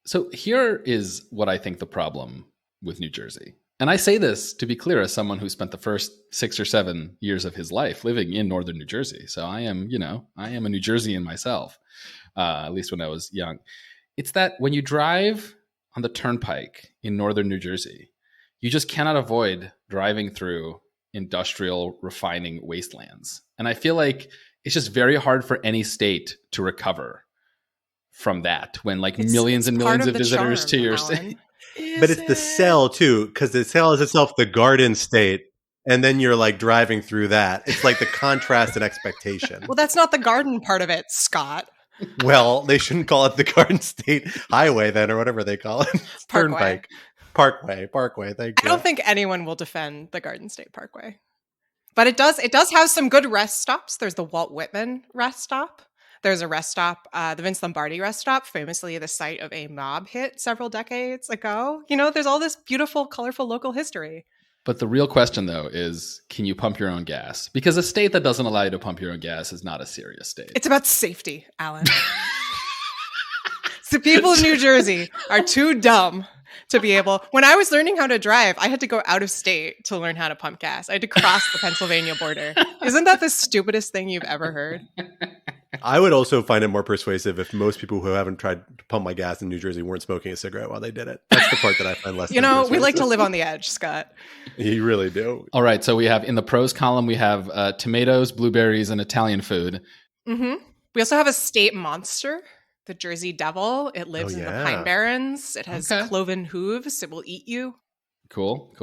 So here is what I think the problem with New Jersey. And I say this to be clear as someone who spent the first 6 or 7 years of his life living in northern New Jersey. So I am a New Jerseyan myself, at least when I was young. It's that when you drive on the turnpike in northern New Jersey, you just cannot avoid driving through industrial refining wastelands. And I feel like it's just very hard for any state to recover from that when millions and millions of visitors to your state. But it's the sell too, because the sell is itself the Garden State, and then you're like driving through that. It's like the contrast and expectation. Well, that's not the garden part of it, Scott. Well, they shouldn't call it the Garden State Highway then, or whatever they call it. Turnpike. Parkway. Thank you. I don't think anyone will defend the Garden State Parkway. But it does have some good rest stops. There's the Walt Whitman rest stop. There's a rest stop, the Vince Lombardi rest stop, famously the site of a mob hit several decades ago. There's all this beautiful, colorful local history. But the real question, though, is can you pump your own gas? Because a state that doesn't allow you to pump your own gas is not a serious state. It's about safety, Alan. The people in New Jersey are too dumb to be able. When I was learning how to drive, I had to go out of state to learn how to pump gas. I had to cross the Pennsylvania border. Isn't that the stupidest thing you've ever heard? I would also find it more persuasive if most people who haven't tried to pump my gas in New Jersey weren't smoking a cigarette while they did it. That's the part that I find less we like to live on the edge, Scott. You really do. All right. So we have in the pros column, we have tomatoes, blueberries, and Italian food. Mm-hmm. We also have a state monster, the Jersey Devil. It lives in the Pine Barrens. It has cloven hooves. It will eat you. Cool.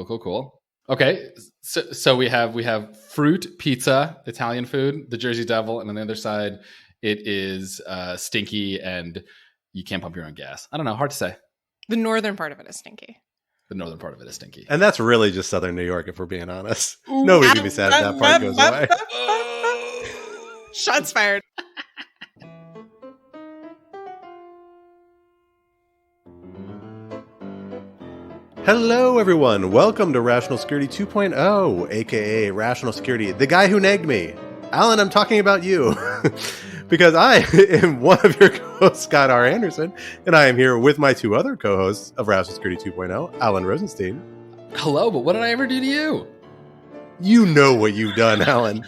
Okay, so we have fruit, pizza, Italian food, the Jersey Devil, and on the other side, it is stinky and you can't pump your own gas. I don't know, hard to say. The northern part of it is stinky. And that's really just southern New York, if we're being honest. Nobody can be sad if that part goes away. Shots fired. Hello, everyone. Welcome to Rational Security 2.0, aka Rational Security, the guy who nagged me. Alan, I'm talking about you. Because I am one of your co-hosts, Scott R. Anderson, and I am here with my two other co-hosts of Rational Security 2.0, Alan Rosenstein. Hello, but what did I ever do to you? You know what you've done, Alan.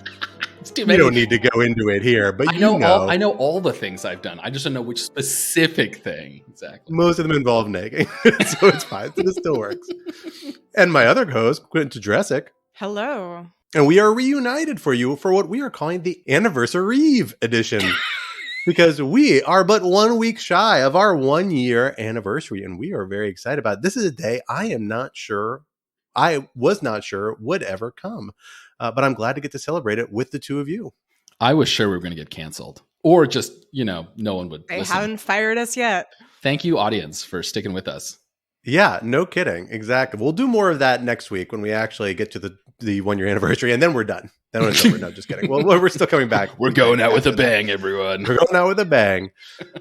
You don't need to go into it here, but I know all the things I've done. I just don't know which specific thing exactly. Most of them involve nagging, so it's fine. So it still works. And my other co-host, Quentin Tedresic. Hello. And we are reunited for you for what we are calling the Anniversareve edition. Because we are but 1 week shy of our 1 year anniversary, and we are very excited about it. This is a day I was not sure would ever come. But I'm glad to get to celebrate it with the two of you. I was sure we were going to get canceled. Or just, no one would listen. They haven't fired us yet. Thank you, audience, for sticking with us. Yeah, no kidding. Exactly. We'll do more of that next week when we actually get to the 1 year anniversary, and then we're done. Then it's over. No, just kidding. Well, we're still coming back. We're going out with a bang, everyone. We're going out with a bang.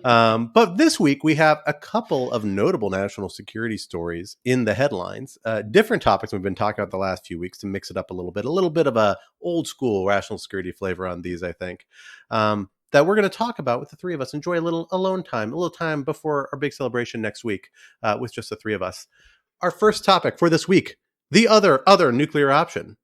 But this week, we have a couple of notable national security stories in the headlines. Different topics we've been talking about the last few weeks to mix it up a little bit. A little bit of a old school rational security flavor on these, I think. That we're going to talk about with the three of us. Enjoy a little alone time, a little time before our big celebration next week with just the three of us. Our first topic for this week, the other nuclear option.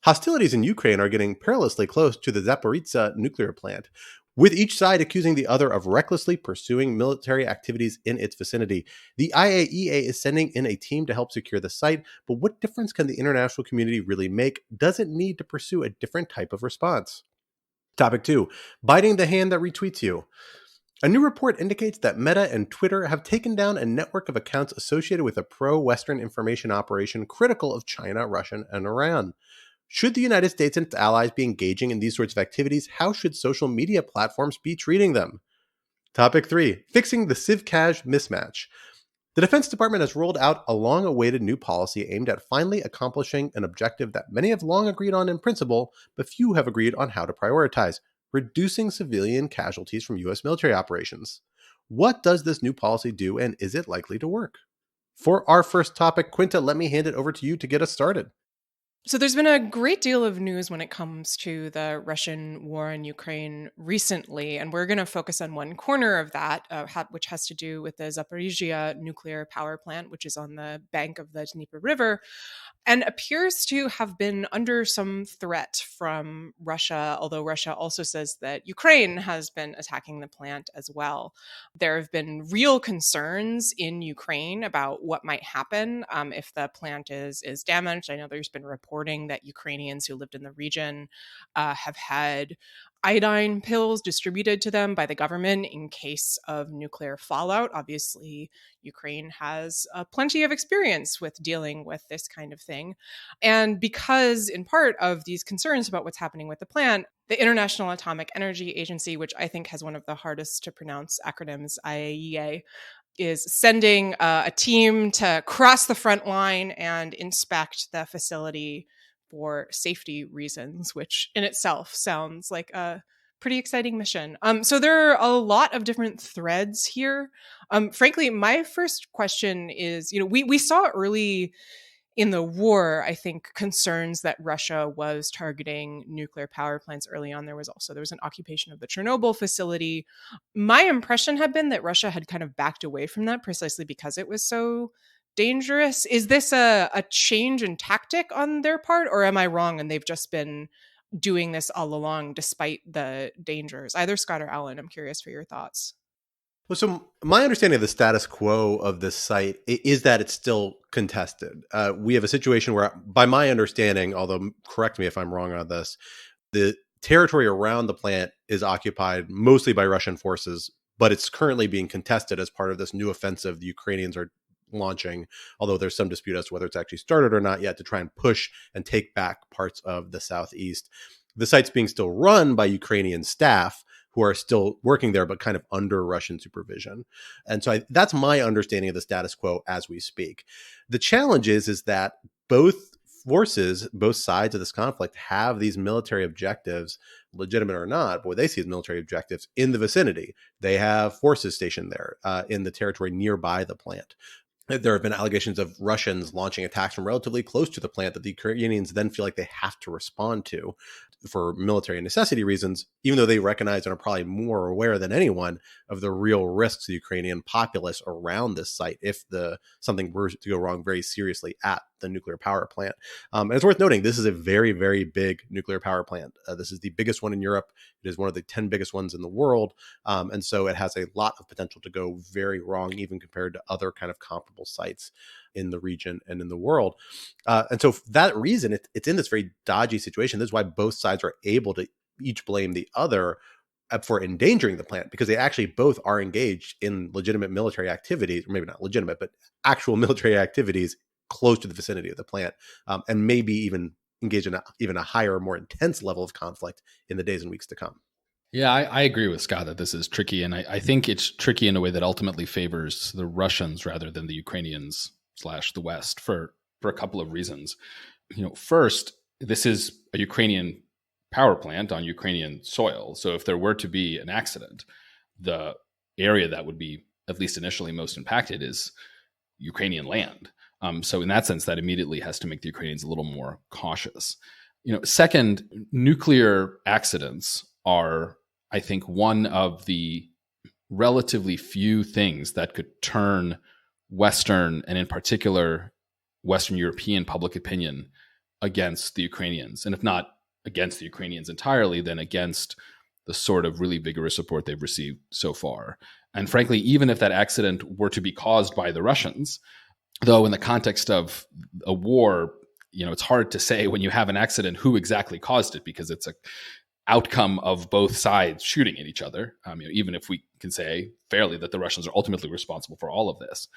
Hostilities in Ukraine are getting perilously close to the Zaporizhzhia nuclear plant, with each side accusing the other of recklessly pursuing military activities in its vicinity. The IAEA is sending in a team to help secure the site, but what difference can the international community really make? Does it need to pursue a different type of response? Topic 2, biting the hand that retweets you. A new report indicates that Meta and Twitter have taken down a network of accounts associated with a pro-Western information operation critical of China, Russia, and Iran. Should the United States and its allies be engaging in these sorts of activities? How should social media platforms be treating them? Topic 3, fixing the civ-cash mismatch. The Defense Department has rolled out a long-awaited new policy aimed at finally accomplishing an objective that many have long agreed on in principle, but few have agreed on how to prioritize: reducing civilian casualties from U.S. military operations. What does this new policy do, and is it likely to work? For our first topic, Quinta, let me hand it over to you to get us started. So there's been a great deal of news when it comes to the Russian war in Ukraine recently, and we're going to focus on one corner of that, which has to do with the Zaporizhia nuclear power plant, which is on the bank of the Dnieper River, and appears to have been under some threat from Russia, although Russia also says that Ukraine has been attacking the plant as well. There have been real concerns in Ukraine about what might happen if the plant is damaged. I know there's been reporting that Ukrainians who lived in the region have had iodine pills distributed to them by the government in case of nuclear fallout. Obviously, Ukraine has plenty of experience with dealing with this kind of thing. And because, in part, of these concerns about what's happening with the plant, the International Atomic Energy Agency, which I think has one of the hardest to pronounce acronyms, IAEA, is sending a team to cross the front line and inspect the facility for safety reasons, which in itself sounds like a pretty exciting mission. So there are a lot of different threads here. Frankly, my first question is, we saw early in the war, I think, concerns that Russia was targeting nuclear power plants early on. There was an occupation of the Chernobyl facility. My impression had been that Russia had kind of backed away from that precisely because it was so dangerous. Is this a change in tactic on their part, or am I wrong and they've just been doing this all along despite the dangers? Either Scott or Alan, I'm curious for your thoughts. Well, so my understanding of the status quo of this site is that it's still contested. We have a situation where, by my understanding, although correct me if I'm wrong on this, the territory around the plant is occupied mostly by Russian forces, but it's currently being contested as part of this new offensive the Ukrainians are launching, although there's some dispute as to whether it's actually started or not yet, to try and push and take back parts of the southeast. The site's being still run by Ukrainian staff who are still working there, but kind of under Russian supervision. And so that's my understanding of the status quo as we speak. The challenge is that both forces, both sides of this conflict, have these military objectives, legitimate or not, but what they see as military objectives in the vicinity. They have forces stationed there in the territory nearby the plant. There have been allegations of Russians launching attacks from relatively close to the plant that the Ukrainians then feel like they have to respond to for military necessity reasons, even though they recognize and are probably more aware than anyone of the real risks to the Ukrainian populace around this site if something were to go wrong very seriously at the nuclear power plant. And it's worth noting, this is a very, very big nuclear power plant. This is the biggest one in Europe. It is one of the 10 biggest ones in the world. And so it has a lot of potential to go very wrong, even compared to other kind of comparable sites in the region and in the world. And so for that reason, it's in this very dodgy situation. This is why both sides are able to each blame the other for endangering the plant, because they actually both are engaged in legitimate military activities, or maybe not legitimate, but actual military activities close to the vicinity of the plant, and maybe even engage in even a higher, more intense level of conflict in the days and weeks to come. Yeah, I agree with Scott that this is tricky. And I think it's tricky in a way that ultimately favors the Russians rather than the Ukrainians / the West for a couple of reasons. First, this is a Ukrainian power plant on Ukrainian soil. So if there were to be an accident, the area that would be at least initially most impacted is Ukrainian land. So in that sense, that immediately has to make the Ukrainians a little more cautious. Second, nuclear accidents are, I think, one of the relatively few things that could turn Western, and in particular Western European public opinion against the Ukrainians. And if not against the Ukrainians entirely, then against the sort of really vigorous support they've received so far. And frankly, even if that accident were to be caused by the Russians, though in the context of a war, it's hard to say when you have an accident who exactly caused it, because it's a outcome of both sides shooting at each other. Even if we can say fairly that the Russians are ultimately responsible for all of this,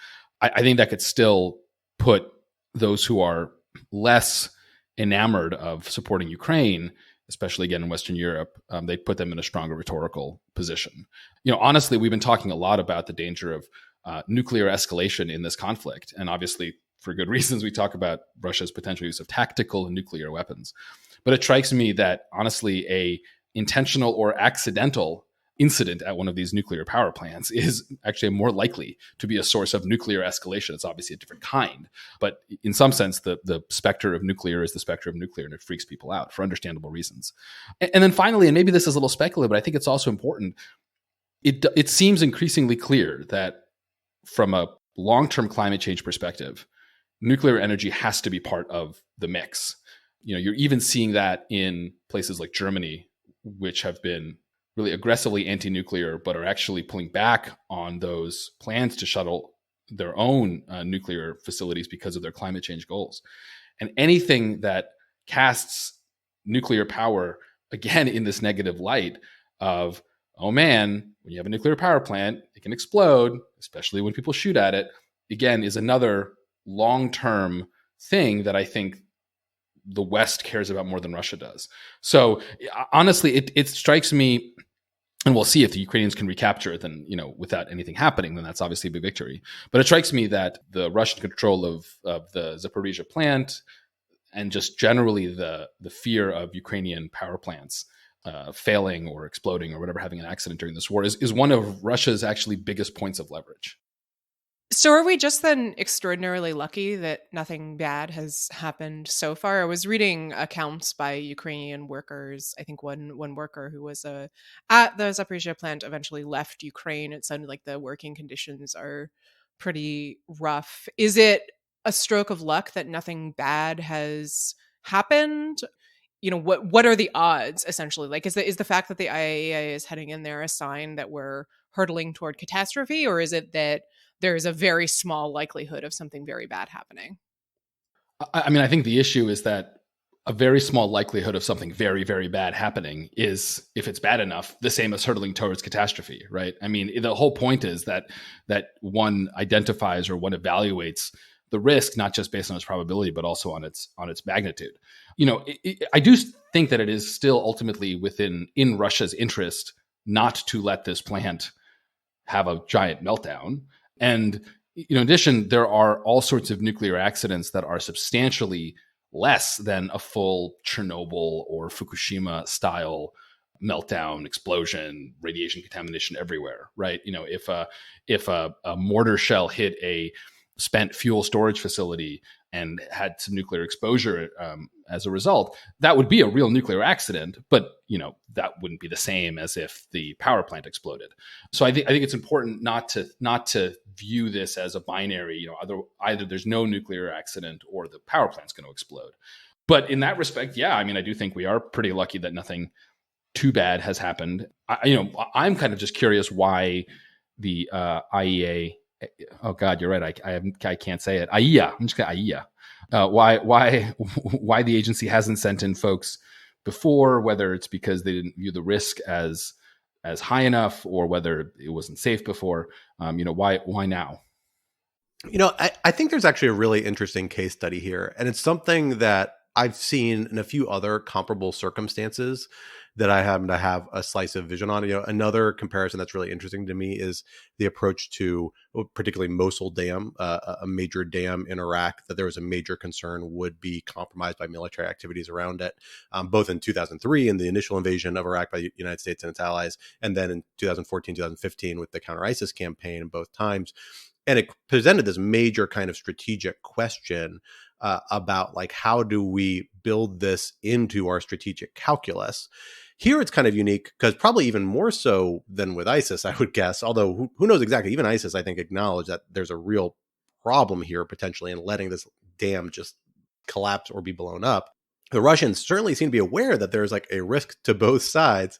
I think that could still put those who are less enamored of supporting Ukraine, especially again in Western Europe, they put them in a stronger rhetorical position. Honestly, we've been talking a lot about the danger of nuclear escalation in this conflict. And obviously, for good reasons, we talk about Russia's potential use of tactical and nuclear weapons. But it strikes me that, honestly, a intentional or accidental incident at one of these nuclear power plants is actually more likely to be a source of nuclear escalation. It's obviously a different kind, but in some sense, the specter of nuclear is the specter of nuclear, and it freaks people out for understandable reasons. And then finally, and maybe this is a little speculative, but I think it's also important, it seems increasingly clear that from a long-term climate change perspective, nuclear energy has to be part of the mix. You're even seeing that in places like Germany, which have been really aggressively anti-nuclear, but are actually pulling back on those plans to shuttle their own nuclear facilities because of their climate change goals. And anything that casts nuclear power, again, in this negative light of, oh man, when you have a nuclear power plant, it can explode, especially when people shoot at it, again, is another long-term thing that I think the West cares about more than Russia does. So honestly, it strikes me, and we'll see if the Ukrainians can recapture it, then, without anything happening, then that's obviously a big victory. But it strikes me that the Russian control of the Zaporizhia plant, and just generally the fear of Ukrainian power plants failing or exploding or whatever, having an accident during this war, is one of Russia's actually biggest points of leverage. So are we just then extraordinarily lucky that nothing bad has happened so far? I was reading accounts by Ukrainian workers. I think one worker who was at the Zaporizhia plant eventually left Ukraine. It sounded like the working conditions are pretty rough. Is it a stroke of luck that nothing bad has happened? What are the odds, essentially? Like, is the fact that the IAEA is heading in there a sign that we're hurtling toward catastrophe, or is it that there's a very small likelihood of something very bad happening? I mean, I think the issue is that a very small likelihood of something very, very bad happening is, if it's bad enough, the same as hurtling towards catastrophe, right? I mean, the whole point is that one identifies or one evaluates the risk, not just based on its probability, but also on its magnitude. I do think that it is still ultimately in Russia's interest not to let this plant have a giant meltdown. And in addition, there are all sorts of nuclear accidents that are substantially less than a full Chernobyl or Fukushima style meltdown, explosion, radiation contamination everywhere, right? If a mortar shell hit a spent fuel storage facility and had some nuclear exposure as a result, that would be a real nuclear accident, but that wouldn't be the same as if the power plant exploded. So I think it's important not to view this as a binary. Either there's no nuclear accident or the power plant's going to explode. But in that respect, yeah, I mean, I do think we are pretty lucky that nothing too bad has happened. I'm kind of just curious why the IEA. Oh God, you're right. I can't say it. AIA. I'm just going AIA. Why the agency hasn't sent in folks before? Whether it's because they didn't view the risk as high enough, or whether it wasn't safe before. Why now? I think there's actually a really interesting case study here, and it's something that I've seen in a few other comparable circumstances that I happen to have a slice of vision on. Another comparison that's really interesting to me is the approach to particularly Mosul Dam, a major dam in Iraq that there was a major concern would be compromised by military activities around it, both in 2003 in the initial invasion of Iraq by the United States and its allies, and then in 2014, 2015 with the counter-ISIS campaign both times. And it presented this major kind of strategic question about how do we build this into our strategic calculus. Here it's kind of unique because probably even more so than with ISIS, I would guess, although who knows exactly. Even ISIS, I think, acknowledged that there's a real problem here potentially in letting this dam just collapse or be blown up. The Russians certainly seem to be aware that there's a risk to both sides,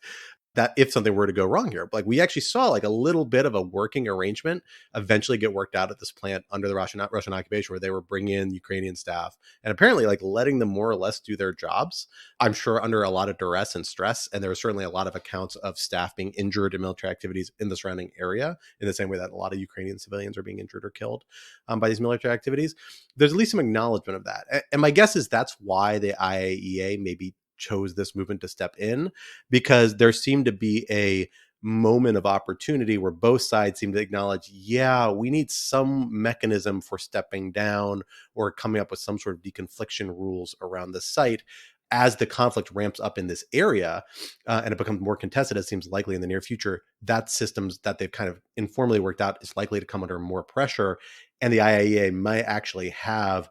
that if something were to go wrong here. We actually saw a little bit of a working arrangement eventually get worked out at this plant under the Russian occupation, where they were bringing in Ukrainian staff and apparently letting them more or less do their jobs. I'm sure under a lot of duress and stress. And there were certainly a lot of accounts of staff being injured in military activities in the surrounding area, in the same way that a lot of Ukrainian civilians are being injured or killed by these military activities. There's at least some acknowledgement of that. And my guess is that's why the IAEA maybe chose this movement to step in, because there seemed to be a moment of opportunity where both sides seem to acknowledge, yeah, we need some mechanism for stepping down or coming up with some sort of deconfliction rules around the site. as the conflict ramps up in this area and it becomes more contested, as seems likely in the near future, that systems that they've kind of informally worked out is likely to come under more pressure. And the IAEA might actually have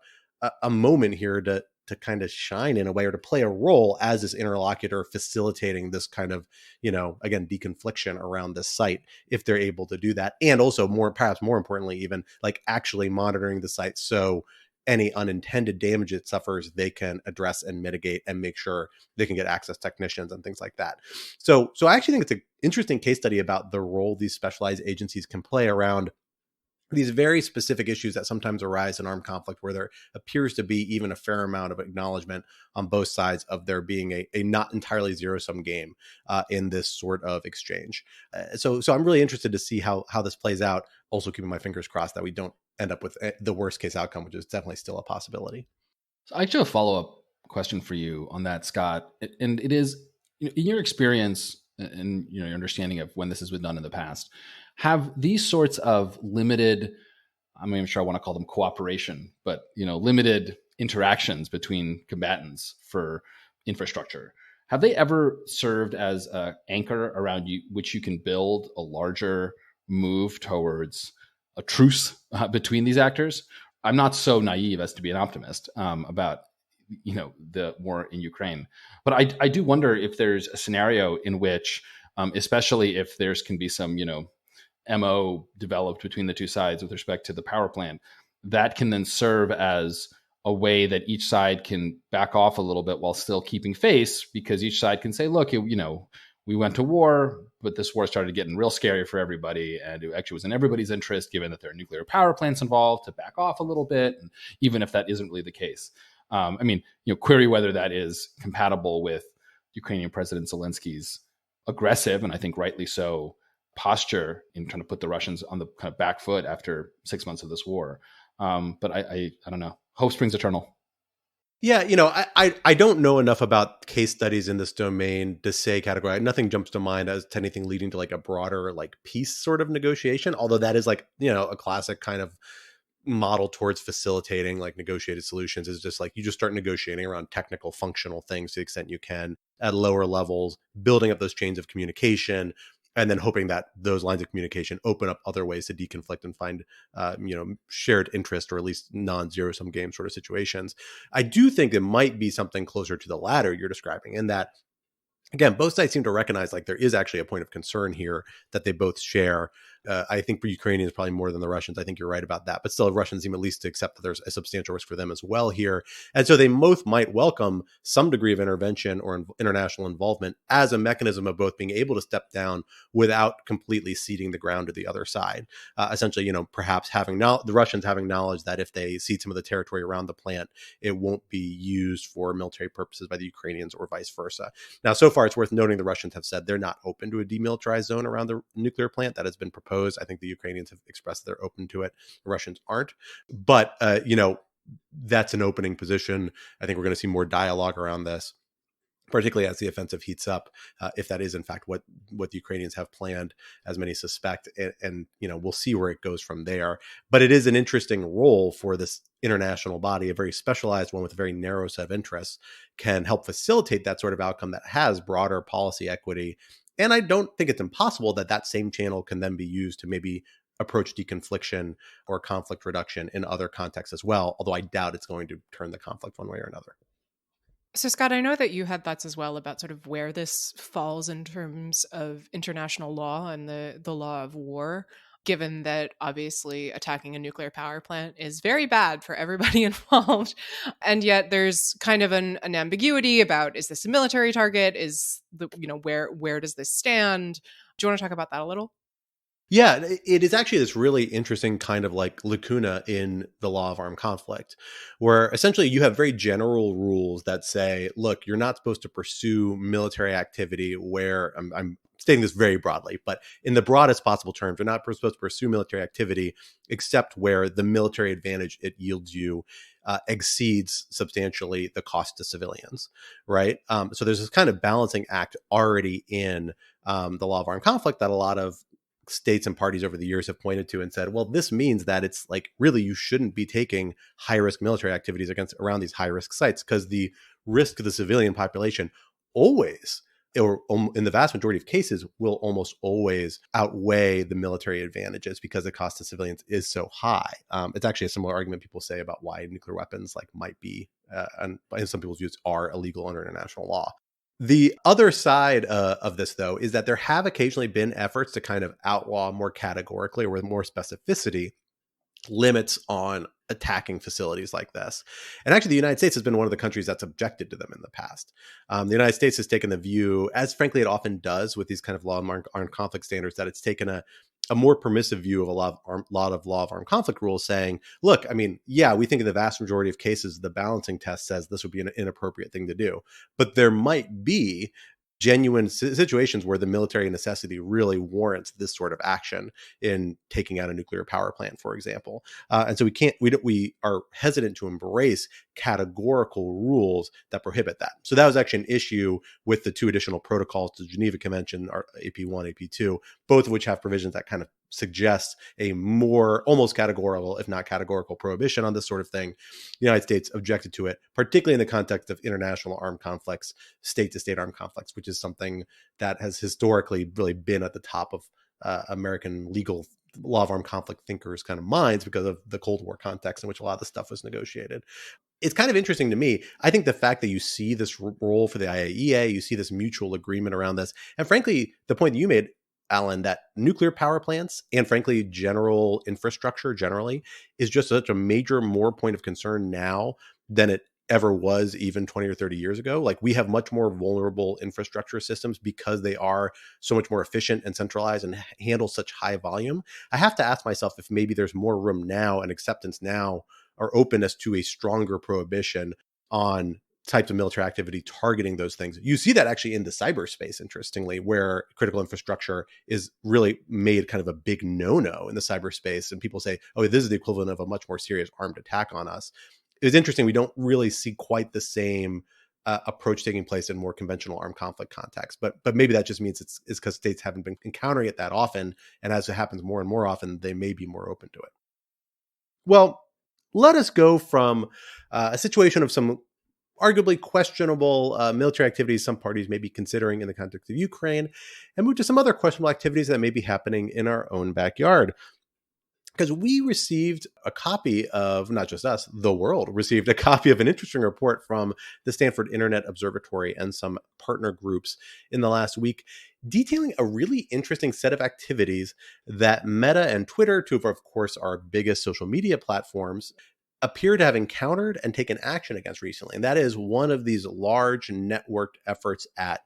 a moment here to kind of shine in a way, or to play a role as this interlocutor facilitating this kind of, again, deconfliction around this site, if they're able to do that. And also perhaps more importantly, even like actually monitoring the site, so any unintended damage it suffers, they can address and mitigate and make sure they can get access technicians and things like that. So I actually think it's an interesting case study about the role these specialized agencies can play around these very specific issues that sometimes arise in armed conflict, where there appears to be even a fair amount of acknowledgement on both sides of there being a not entirely zero-sum game in this sort of exchange. So I'm really interested to see how this plays out, also keeping my fingers crossed that we don't end up with the worst case outcome, which is definitely still a possibility. So I actually have a follow-up question for you on that, Scott. And it is, in your experience and your understanding of when this has been done in the past, have these sorts of limited, I'm not even sure I want to call them cooperation, but limited interactions between combatants for infrastructure, have they ever served as an anchor around which you can build a larger move towards a truce between these actors? I'm not so naive as to be an optimist about the war in Ukraine, but I do wonder if there's a scenario in which, especially if there's can be some MO developed between the two sides with respect to the power plant, that can then serve as a way that each side can back off a little bit while still keeping face, because each side can say, look, we went to war, but this war started getting real scary for everybody, and it actually was in everybody's interest, given that there are nuclear power plants involved, to back off a little bit, and even if that isn't really the case. Query whether that is compatible with Ukrainian President Zelensky's aggressive, and I think rightly so, posture in trying to put the Russians on the kind of back foot after 6 months of this war. But I don't know. Hope springs eternal. Yeah, I don't know enough about case studies in this domain to say category. Nothing jumps to mind as to anything leading to like a broader like peace sort of negotiation, although that is like, a classic kind of model towards facilitating like negotiated solutions, is just like you just start negotiating around technical functional things to the extent you can at lower levels, building up those chains of communication, and then hoping that those lines of communication open up other ways to deconflict and find, shared interest, or at least non-zero sum game sort of situations. I do think it might be something closer to the latter you're describing, in that, again, both sides seem to recognize like there is actually a point of concern here that they both share. I think for Ukrainians probably more than the Russians. I think you're right about that. But still, Russians seem at least to accept that there's a substantial risk for them as well here. And so they both might welcome some degree of intervention or international involvement as a mechanism of both being able to step down without completely ceding the ground to the other side. Essentially, perhaps having the Russians having knowledge that if they cede some of the territory around the plant, it won't be used for military purposes by the Ukrainians, or vice versa. Now, so far, it's worth noting the Russians have said they're not open to a demilitarized zone around the nuclear plant. That has been proposed. I think the Ukrainians have expressed they're open to it. The Russians aren't. But, that's an opening position. I think we're going to see more dialogue around this, particularly as the offensive heats up, if that is in fact what the Ukrainians have planned, as many suspect. And we'll see where it goes from there. But it is an interesting role for this international body, a very specialized one with a very narrow set of interests, can help facilitate that sort of outcome that has broader policy equity. And I don't think it's impossible that same channel can then be used to maybe approach deconfliction or conflict reduction in other contexts as well, although I doubt it's going to turn the conflict one way or another. So, Scott, I know that you had thoughts as well about sort of where this falls in terms of international law and the law of war, given that obviously attacking a nuclear power plant is very bad for everybody involved. And yet there's kind of an ambiguity about, is this a military target? Is where does this stand? Do you want to talk about that a little? Yeah, it is actually this really interesting kind of like lacuna in the law of armed conflict, where essentially you have very general rules that say, look, you're not supposed to pursue military activity where, I'm stating this very broadly, but in the broadest possible terms, you're not supposed to pursue military activity except where the military advantage it yields you exceeds substantially the cost to civilians, right? So there's this kind of balancing act already in the law of armed conflict that a lot of states and parties over the years have pointed to and said, well, this means that it's like, really, you shouldn't be taking high risk military activities around these high risk sites, because the risk to the civilian population always, or in the vast majority of cases, will almost always outweigh the military advantages because the cost to civilians is so high. It's actually a similar argument people say about why nuclear weapons might be, and in some people's views, are illegal under international law. The other side of this, though, is that there have occasionally been efforts to kind of outlaw more categorically or with more specificity limits on attacking facilities like this. And actually, the United States has been one of the countries that's objected to them in the past. The United States has taken the view, as frankly it often does with these kind of law of armed conflict standards, that it's taken a more permissive view of a lot of law of armed conflict rules, saying, look, I mean, yeah, we think in the vast majority of cases, the balancing test says this would be an inappropriate thing to do. But there might be genuine situations where the military necessity really warrants this sort of action in taking out a nuclear power plant, for example. And so we are hesitant to embrace categorical rules that prohibit that. So that was actually an issue with the two additional protocols to the Geneva Convention, AP1, AP2, both of which have provisions that kind of suggest a more almost categorical, if not categorical, prohibition on this sort of thing. The United States objected to it, particularly in the context of international armed conflicts, state-to-state armed conflicts, which is something that has historically really been at the top of American legal law of armed conflict thinkers' kind of minds because of the Cold War context in which a lot of the stuff was negotiated. It's kind of interesting to me. I think the fact that you see this role for the IAEA, you see this mutual agreement around this, and frankly, the point that you made, Alan, that nuclear power plants and frankly, general infrastructure generally is just such a major more point of concern now than it ever was even 20 or 30 years ago. Like, we have much more vulnerable infrastructure systems because they are so much more efficient and centralized and handle such high volume. I have to ask myself if maybe there's more room now and acceptance now or openness to a stronger prohibition on types of military activity targeting those things. You see that actually in the cyberspace, interestingly, where critical infrastructure is really made kind of a big no-no in the cyberspace. And people say, oh, this is the equivalent of a much more serious armed attack on us. It's interesting. We don't really see quite the same approach taking place in more conventional armed conflict context. But maybe that just means it's because states haven't been encountering it that often. And as it happens more and more often, they may be more open to it. Well, let us go from a situation of some arguably questionable military activities some parties may be considering in the context of Ukraine, and move to some other questionable activities that may be happening in our own backyard. Because we received a copy of, not just us, the world received a copy of an interesting report from the Stanford Internet Observatory and some partner groups in the last week, detailing a really interesting set of activities that Meta and Twitter, two of course, our biggest social media platforms, appear to have encountered and taken action against recently. And that is one of these large networked efforts at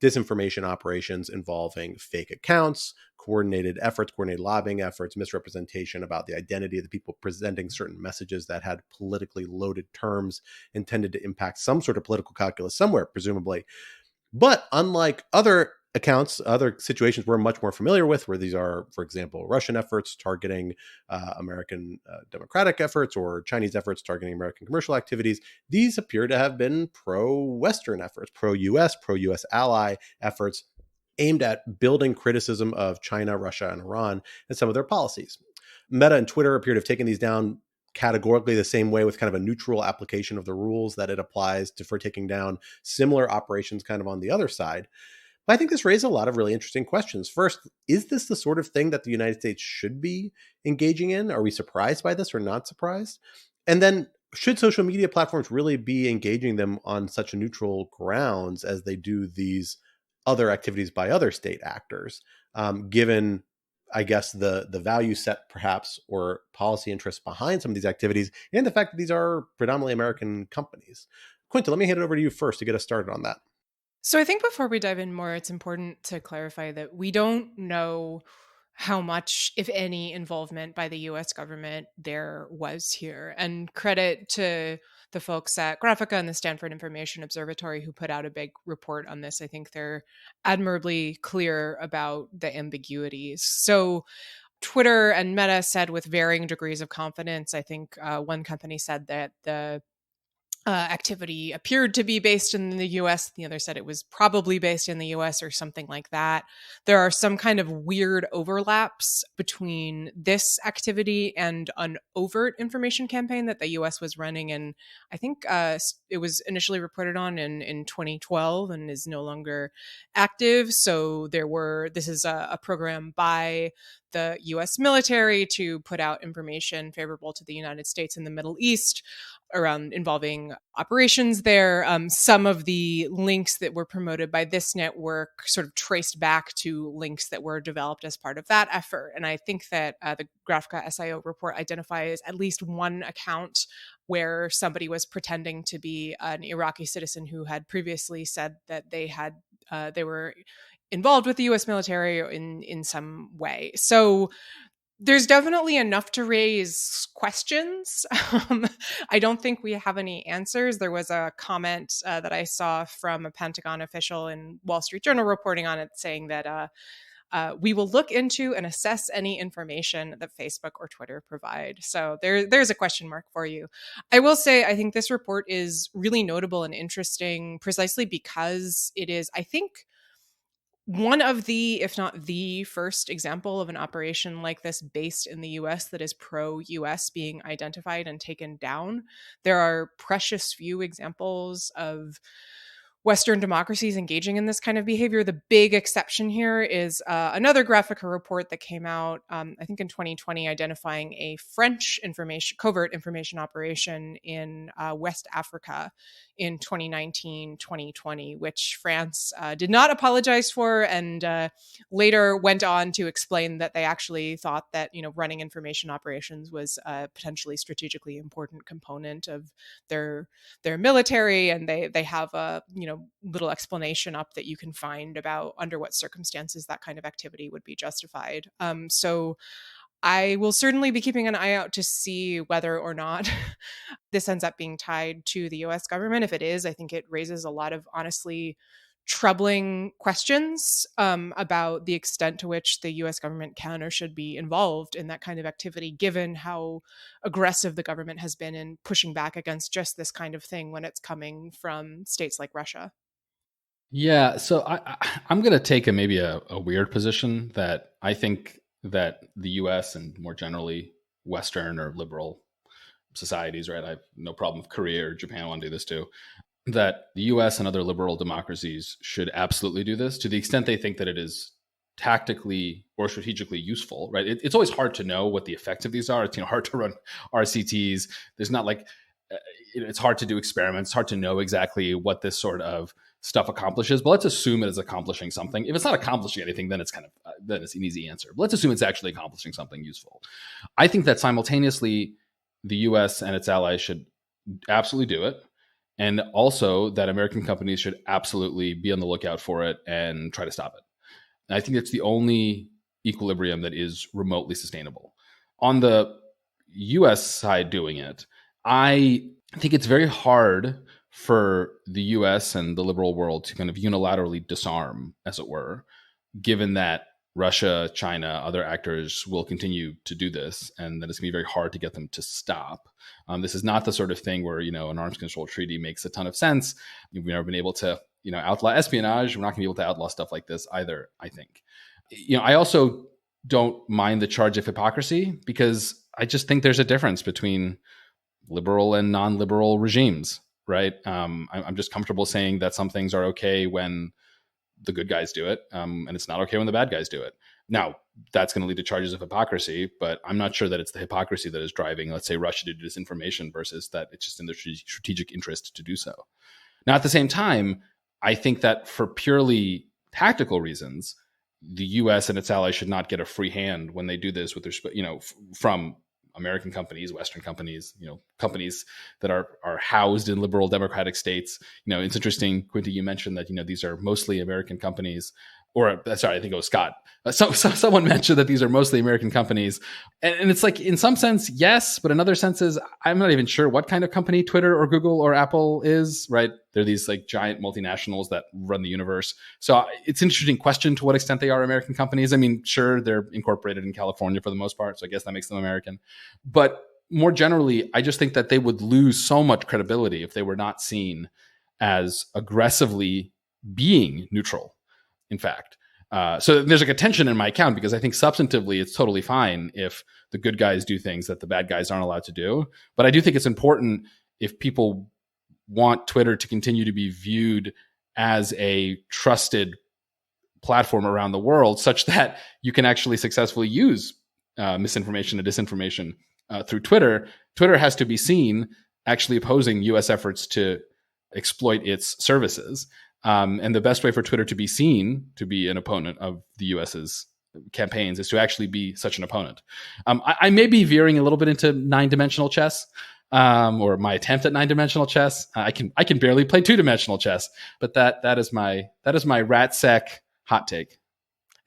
disinformation operations involving fake accounts, coordinated efforts, coordinated lobbying efforts, misrepresentation about the identity of the people presenting certain messages that had politically loaded terms intended to impact some sort of political calculus somewhere, presumably. But unlike other accounts, other situations we're much more familiar with, where these are, for example, Russian efforts targeting American democratic efforts or Chinese efforts targeting American commercial activities, these appear to have been pro-Western efforts, pro-US ally efforts aimed at building criticism of China, Russia, and Iran and some of their policies. Meta and Twitter appear to have taken these down categorically the same way, with kind of a neutral application of the rules that it applies to for taking down similar operations kind of on the other side. But I think this raises a lot of really interesting questions. First, is this the sort of thing that the United States should be engaging in? Are we surprised by this or not surprised? And then, should social media platforms really be engaging them on such neutral grounds as they do these other activities by other state actors, given, I guess, the value set perhaps or policy interests behind some of these activities and the fact that these are predominantly American companies? Quinta, let me hand it over to you first to get us started on that. So I think before we dive in more, it's important to clarify that we don't know how much, if any, involvement by the US government there was here. And credit to the folks at Graphica and the Stanford Information Observatory who put out a big report on this. I think they're admirably clear about the ambiguities. So Twitter and Meta said with varying degrees of confidence. I think one company said that the activity appeared to be based in the US. The other said it was probably based in the US or something like that. There are some kind of weird overlaps between this activity and an overt information campaign that the US was running. And I think it was initially reported on in 2012 and is no longer active. So this is a program by the US military to put out information favorable to the United States in the Middle East around involving operations there. Some of the links that were promoted by this network sort of traced back to links that were developed as part of that effort. And I think that the Graphica SIO report identifies at least one account where somebody was pretending to be an Iraqi citizen who had previously said that they were involved with the U.S. military in some way. So there's definitely enough to raise questions. I don't think we have any answers. There was a comment that I saw from a Pentagon official in Wall Street Journal reporting on it saying that we will look into and assess any information that Facebook or Twitter provide. So there's a question mark for you. I will say, I think this report is really notable and interesting precisely because it is, I think, one of the, if not the first example of an operation like this based in the US that is pro-US being identified and taken down. There are precious few examples of Western democracies engaging in this kind of behavior. The big exception here is another Graphica report that came out, I think in 2020, identifying a French covert information operation in West Africa in 2019-2020, which France did not apologize for, and later went on to explain that they actually thought that running information operations was a potentially strategically important component of their military, and they have a little explanation up that you can find about under what circumstances that kind of activity would be justified. So I will certainly be keeping an eye out to see whether or not this ends up being tied to the US government. If it is, I think it raises a lot of honestly troubling questions about the extent to which the US government can or should be involved in that kind of activity, given how aggressive the government has been in pushing back against just this kind of thing when it's coming from states like Russia. Yeah, so I'm going to take maybe a weird position that I think that the US and more generally Western or liberal societies, right? I have no problem with Korea or Japan want to do this too. That the US and other liberal democracies should absolutely do this to the extent they think that it is tactically or strategically useful, right? It's always hard to know what the effects of these are. It's hard to run RCTs. There's not like, it's hard to do experiments. It's hard to know exactly what this sort of stuff accomplishes, but let's assume it is accomplishing something. If it's not accomplishing anything, then it's then it's an easy answer. But let's assume it's actually accomplishing something useful. I think that simultaneously the US and its allies should absolutely do it. And also that American companies should absolutely be on the lookout for it and try to stop it. And I think that's the only equilibrium that is remotely sustainable. On the US side doing it, I think it's very hard for the US and the liberal world to kind of unilaterally disarm, as it were, given that Russia, China, other actors will continue to do this, and that it's going to be very hard to get them to stop. This is not the sort of thing where, an arms control treaty makes a ton of sense. We've never been able to, outlaw espionage. We're not going to be able to outlaw stuff like this either, I think. I also don't mind the charge of hypocrisy because I just think there's a difference between liberal and non-liberal regimes, right? I'm just comfortable saying that some things are okay when the good guys do it, and it's not okay when the bad guys do it. Now, that's going to lead to charges of hypocrisy, but I'm not sure that it's the hypocrisy that is driving, let's say, Russia to do disinformation versus that it's just in their strategic interest to do so. Now, at the same time, I think that for purely tactical reasons, the U.S. and its allies should not get a free hand when they do this with their, from American companies, Western companies, companies that are housed in liberal democratic states. It's interesting, Quinty, you mentioned that, these are mostly American companies, or sorry, I think it was Scott. Someone mentioned that these are mostly American companies. And it's like, in some sense, yes, but in other senses, I'm not even sure what kind of company Twitter or Google or Apple is, right? They're these like giant multinationals that run the universe. So it's an interesting question to what extent they are American companies. I mean, sure, they're incorporated in California for the most part, so I guess that makes them American. But more generally, I just think that they would lose so much credibility if they were not seen as aggressively being neutral, in fact. So there's like a tension in my account because I think substantively it's totally fine if the good guys do things that the bad guys aren't allowed to do. But I do think it's important if people want Twitter to continue to be viewed as a trusted platform around the world, such that you can actually successfully use misinformation and disinformation through Twitter. Twitter has to be seen actually opposing U.S. efforts to exploit its services. And the best way for Twitter to be seen to be an opponent of the U.S.'s campaigns is to actually be such an opponent. I may be veering a little bit into 9-dimensional chess, or my attempt at 9-dimensional chess. I can barely play 2-dimensional chess, but that is my RatSec hot take.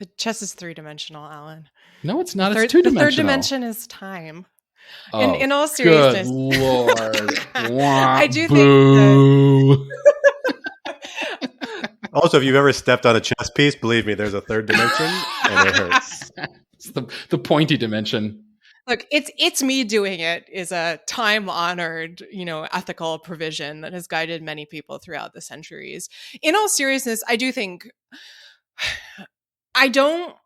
The chess is 3-dimensional, Alan. No, it's not. It's 2-dimensional. The third dimension is time. Oh, in all seriousness, good Lord. I do think Also, if you've ever stepped on a chess piece, believe me, there's a third dimension and it hurts. It's the pointy dimension. Look, it's me doing it is a time-honored, ethical provision that has guided many people throughout the centuries. In all seriousness, I don't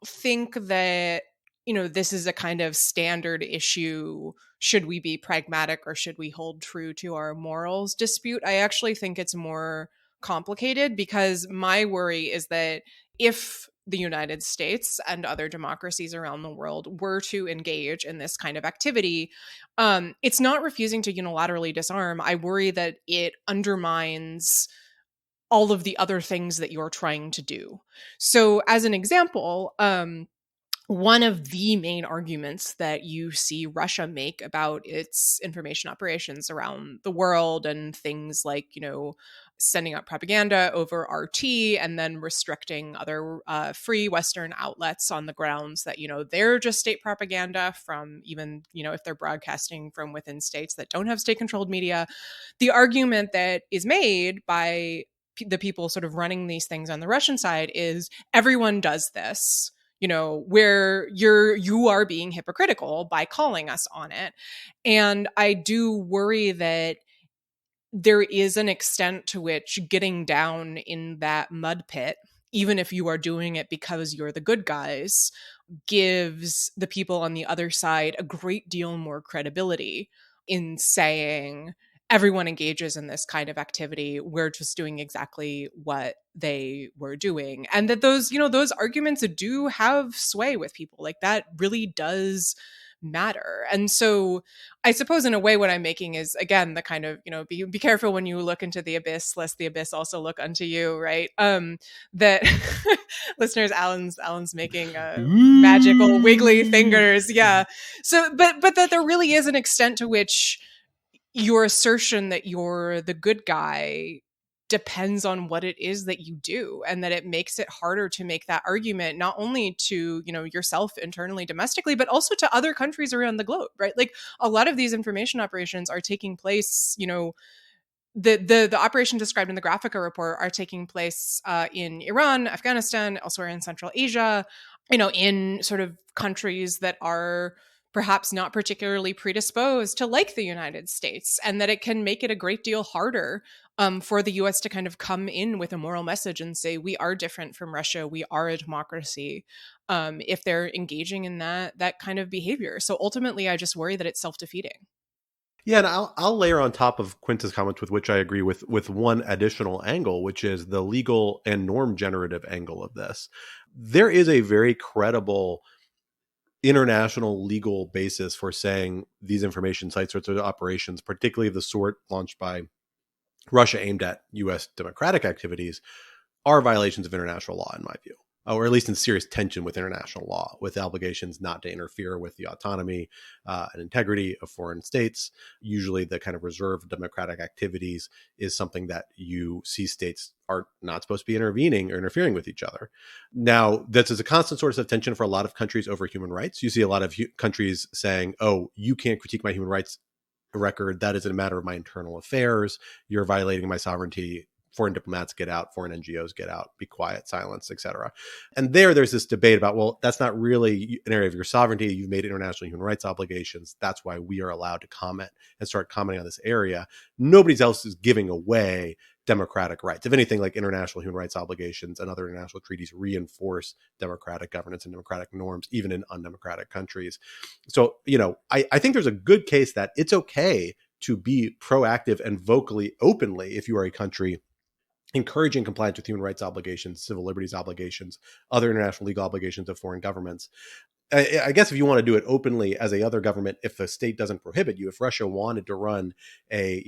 think that, this is a kind of standard issue. Should we be pragmatic or should we hold true to our morals dispute? I actually think it's more complicated because my worry is that if the United States and other democracies around the world were to engage in this kind of activity, it's not refusing to unilaterally disarm. I worry that it undermines all of the other things that you're trying to do. So as an example, one of the main arguments that you see Russia make about its information operations around the world and things like, sending out propaganda over RT and then restricting other free Western outlets on the grounds that, they're just state propaganda from even, if they're broadcasting from within states that don't have state-controlled media. The argument that is made by the people sort of running these things on the Russian side is everyone does this, where you are being hypocritical by calling us on it. And I do worry that there is an extent to which getting down in that mud pit, even if you are doing it because you're the good guys, gives the people on the other side a great deal more credibility in saying everyone engages in this kind of activity. We're just doing exactly what they were doing. And that those arguments do have sway with people. Like that really does matter. And so I suppose in a way what I'm making is, again, the kind of, be careful when you look into the abyss, lest the abyss also look unto you, right? That listeners, Alan's making magical wiggly fingers. Yeah. So, but that there really is an extent to which your assertion that you're the good guy depends on what it is that you do, and that it makes it harder to make that argument, not only to, yourself internally, domestically, but also to other countries around the globe, right? Like a lot of these information operations are taking place, the operation described in the Graphica report are taking place in Iran, Afghanistan, elsewhere in Central Asia, in sort of countries that are perhaps not particularly predisposed to like the United States, and that it can make it a great deal harder for the US to kind of come in with a moral message and say, we are different from Russia, we are a democracy, if they're engaging in that kind of behavior. So ultimately, I just worry that it's self-defeating. Yeah, and I'll layer on top of Quinta's comments, with which I agree, with one additional angle, which is the legal and norm generative angle of this. There is a very credible international legal basis for saying these information sites or operations, particularly the sort launched by Russia aimed at U.S. democratic activities, are violations of international law, in my view, or at least in serious tension with international law, with obligations not to interfere with the autonomy and integrity of foreign states. Usually the kind of reserved democratic activities is something that you see states are not supposed to be intervening or interfering with each other. Now, this is a constant source of tension for a lot of countries over human rights. You see a lot of countries saying, oh, you can't critique my human rights record. That is a matter of my internal affairs. You're violating my sovereignty foreign diplomats get out, foreign NGOs get out, be quiet, silence, etc. And there's this debate about, well, that's not really an area of your sovereignty. You've made international human rights obligations. That's why we are allowed to comment and start commenting on this area. Nobody else is giving away democratic rights. If anything, like international human rights obligations and other international treaties reinforce democratic governance and democratic norms, even in undemocratic countries. So, I think there's a good case that it's okay to be proactive and vocally, openly, if you are a country encouraging compliance with human rights obligations, civil liberties obligations, other international legal obligations of foreign governments. I guess if you want to do it openly as a other government, if the state doesn't prohibit you, if Russia wanted to run a,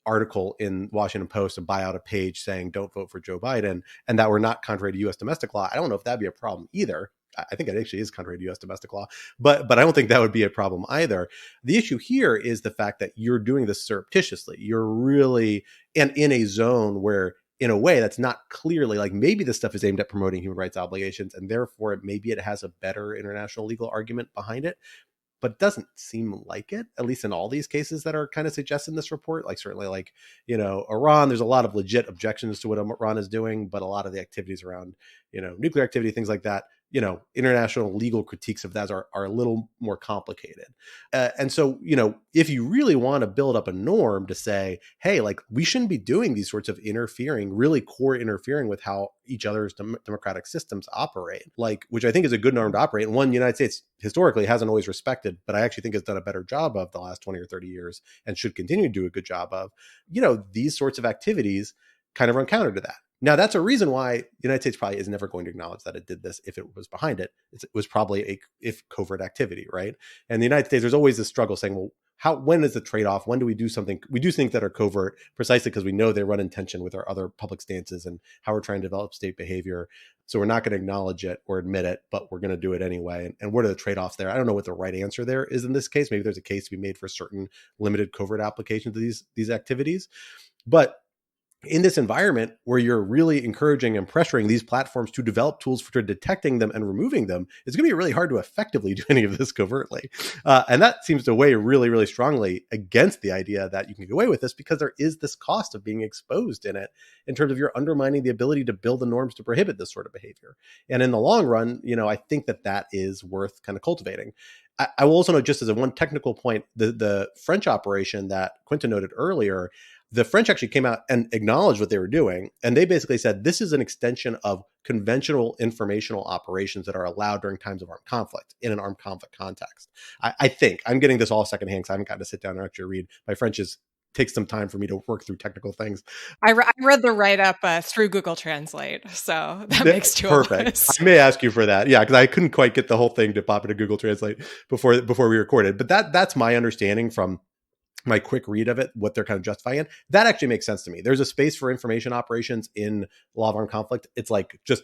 article in Washington Post and buy out a page saying don't vote for Joe Biden, and that were not contrary to U.S. domestic law, I don't know if that'd be a problem either. I think it actually is contrary to U.S. domestic law, but I don't think that would be a problem either. The issue here is the fact that you're doing this surreptitiously. You're really and in a zone where, in a way, that's not clearly like, maybe this stuff is aimed at promoting human rights obligations, and therefore maybe it has a better international legal argument behind it. But it doesn't seem like it, at least in all these cases that are kind of suggested in this report. Like certainly like, Iran, there's a lot of legit objections to what Iran is doing, but a lot of the activities around, nuclear activity, things like that, international legal critiques of that are a little more complicated. And so, if you really want to build up a norm to say, hey, like we shouldn't be doing these sorts of really core interfering with how each other's democratic systems operate, like, which I think is a good norm to operate. And one the United States historically hasn't always respected, but I actually think has done a better job of the last 20 or 30 years and should continue to do a good job of, these sorts of activities kind of run counter to that. Now, that's a reason why the United States probably is never going to acknowledge that it did this if it was behind it. It was probably if covert activity, right? And the United States, there's always this struggle saying, well, when is the trade-off? When do we do something? We do things that are covert precisely because we know they run in tension with our other public stances and how we're trying to develop state behavior. So we're not going to acknowledge it or admit it, but we're going to do it anyway. And what are the trade-offs there? I don't know what the right answer there is in this case. Maybe there's a case to be made for certain limited covert applications of these activities. But in this environment where you're really encouraging and pressuring these platforms to develop tools for detecting them and removing them, it's going to be really hard to effectively do any of this covertly. And that seems to weigh really, really strongly against the idea that you can get away with this, because there is this cost of being exposed in it in terms of you're undermining the ability to build the norms to prohibit this sort of behavior. And in the long run, I think that is worth kind of cultivating. I will also note, just as a one technical point, the French operation that Quinta noted earlier, the French actually came out and acknowledged what they were doing. And they basically said, this is an extension of conventional informational operations that are allowed during times of armed conflict in an armed conflict context. I think I'm getting this all secondhand because I haven't gotten to sit down and actually read. My French takes some time for me to work through technical things. I read the write-up through Google Translate, so that makes two perfect. of us. I may ask you for that. Yeah, because I couldn't quite get the whole thing to pop into Google Translate before we recorded. But that's my understanding from my quick read of it, what they're kind of justifying it. That actually makes sense to me. There's a space for information operations in law of armed conflict. It's like just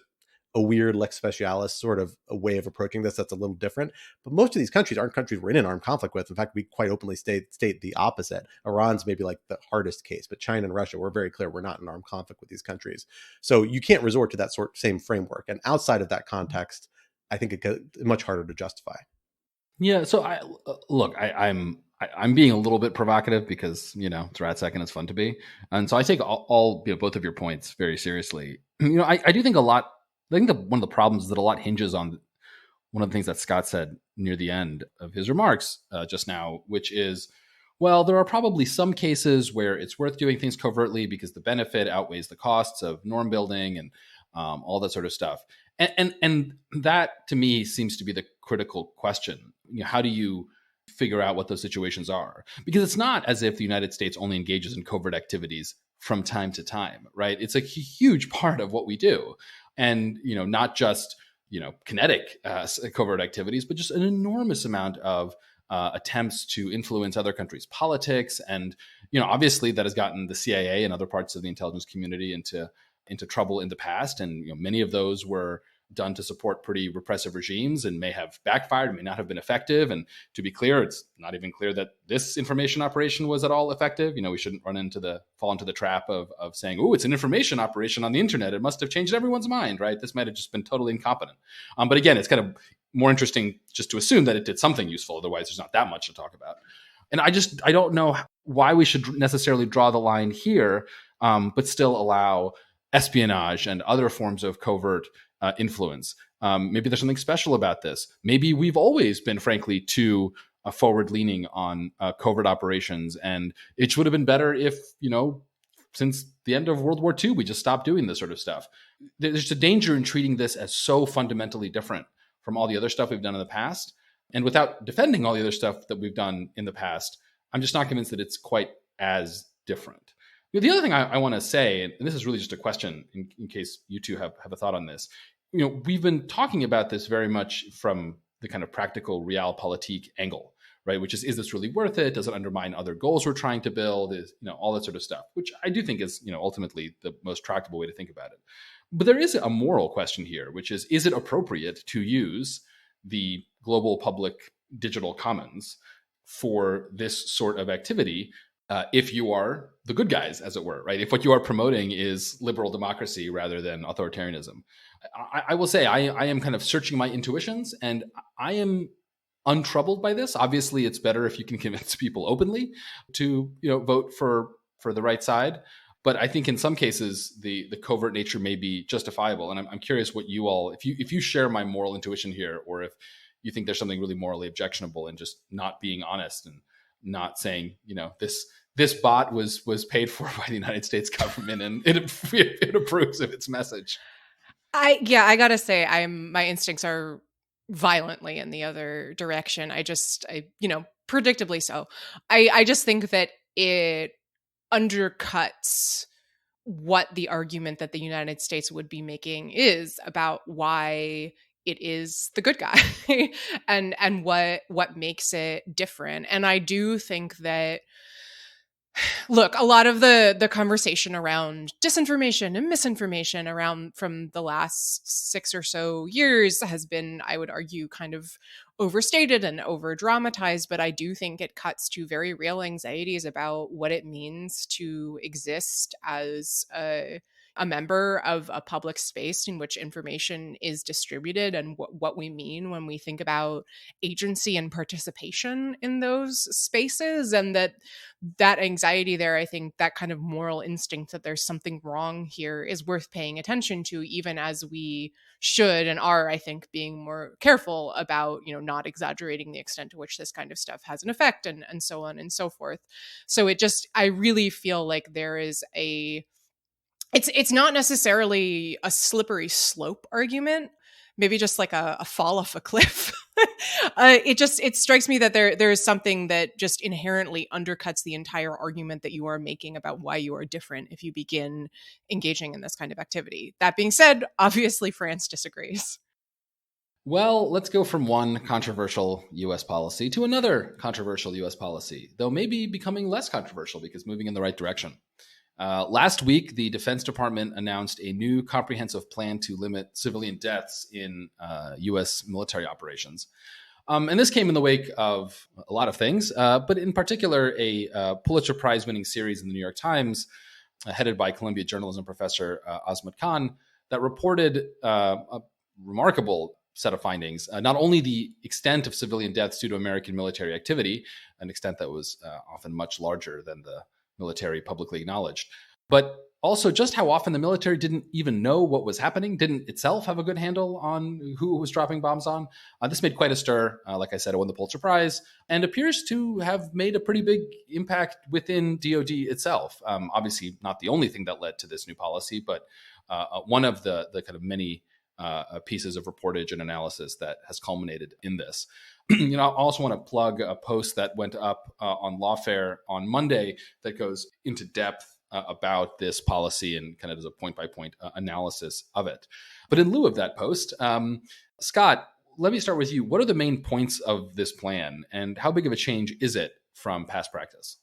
a weird lex specialis sort of a way of approaching this that's a little different. But most of these countries aren't countries we're in an armed conflict with. In fact, we quite openly state the opposite. Iran's maybe like the hardest case, but China and Russia, we're very clear we're not in armed conflict with these countries. So you can't resort to that same framework. And outside of that context, I think it's much harder to justify. Yeah. So I'm being a little bit provocative because, it's RATSEC and it's fun to be. And so I take all both of your points very seriously. I do think one of the problems is that a lot hinges on one of the things that Scott said near the end of his remarks just now, which is, well, there are probably some cases where it's worth doing things covertly because the benefit outweighs the costs of norm building and all that sort of stuff. And that, to me, seems to be the critical question. How do you figure out what those situations are? Because it's not as if the United States only engages in covert activities from time to time, right? It's a huge part of what we do. And, not just, kinetic covert activities, but just an enormous amount of attempts to influence other countries' politics. And, obviously that has gotten the CIA and other parts of the intelligence community into trouble in the past. And, many of those were done to support pretty repressive regimes and may have backfired, may not have been effective. And to be clear, it's not even clear that this information operation was at all effective. We shouldn't fall into the trap of saying, oh, it's an information operation on the internet. It must have changed everyone's mind, right? This might have just been totally incompetent. But again, it's kind of more interesting just to assume that it did something useful. Otherwise, there's not that much to talk about. And I don't know why we should necessarily draw the line here. but still allow espionage and other forms of covert influence. Maybe there's something special about this. Maybe we've always been, frankly, too forward leaning on covert operations, and it would have been better if, since the end of World War II, we just stopped doing this sort of stuff. There's a danger in treating this as so fundamentally different from all the other stuff we've done in the past. And without defending all the other stuff that we've done in the past, I'm just not convinced that it's quite as different. The other thing I want to say, and this is really just a question in case you two have a thought on this, we've been talking about this very much from the kind of practical realpolitik angle, right? Which is this really worth it? Does it undermine other goals we're trying to build? Is, all that sort of stuff, which I do think is, ultimately the most tractable way to think about it. But there is a moral question here, which is it appropriate to use the global public digital commons for this sort of activity if you are the good guys, as it were, right? If what you are promoting is liberal democracy rather than authoritarianism. I will say I am kind of searching my intuitions, and I am untroubled by this. Obviously, it's better if you can convince people openly to vote for the right side. But I think in some cases the covert nature may be justifiable, and I'm curious what you all, if you share my moral intuition here, or if you think there's something really morally objectionable in just not being honest and not saying this bot was paid for by the United States government and it approves of its message. I gotta say, my instincts are violently in the other direction. I predictably so. I just think that it undercuts what the argument that the United States would be making is about why it is the good guy and what makes it different. And I do think that, look, a lot of the conversation around disinformation and misinformation around from the last 6 or so years has been, I would argue, kind of overstated and over dramatized. But I do think it cuts to very real anxieties about what it means to exist as a member of a public space in which information is distributed, and what we mean when we think about agency and participation in those spaces. And that anxiety there, I think that kind of moral instinct that there's something wrong here is worth paying attention to, even as we should and are, I think, being more careful about, not exaggerating the extent to which this kind of stuff has an effect, and so on and so forth. So I really feel like there is it's not necessarily a slippery slope argument, maybe just like a fall off a cliff. It strikes me that there is something that just inherently undercuts the entire argument that you are making about why you are different if you begin engaging in this kind of activity. That being said, obviously France disagrees. Well, let's go from one controversial U.S. policy to another controversial U.S. policy, though maybe becoming less controversial because moving in the right direction. Last week, the Defense Department announced a new comprehensive plan to limit civilian deaths in U.S. military operations. And this came in the wake of a lot of things, but in particular, a Pulitzer Prize-winning series in the New York Times, headed by Columbia journalism professor Azmat Khan, that reported a remarkable set of findings. Not only the extent of civilian deaths due to American military activity, an extent that was often much larger than the military publicly acknowledged, but also just how often the military didn't even know what was happening, didn't itself have a good handle on who it was dropping bombs on. This made quite a stir. Like I said, it won the Pulitzer Prize and appears to have made a pretty big impact within DoD itself. Obviously not the only thing that led to this new policy, but one of the kind of many pieces of reportage and analysis that has culminated in this. I also want to plug a post that went up on Lawfare on Monday that goes into depth about this policy and kind of does a point-by-point analysis of it. But in lieu of that post, Scott, let me start with you. What are the main points of this plan, and how big of a change is it from past practice?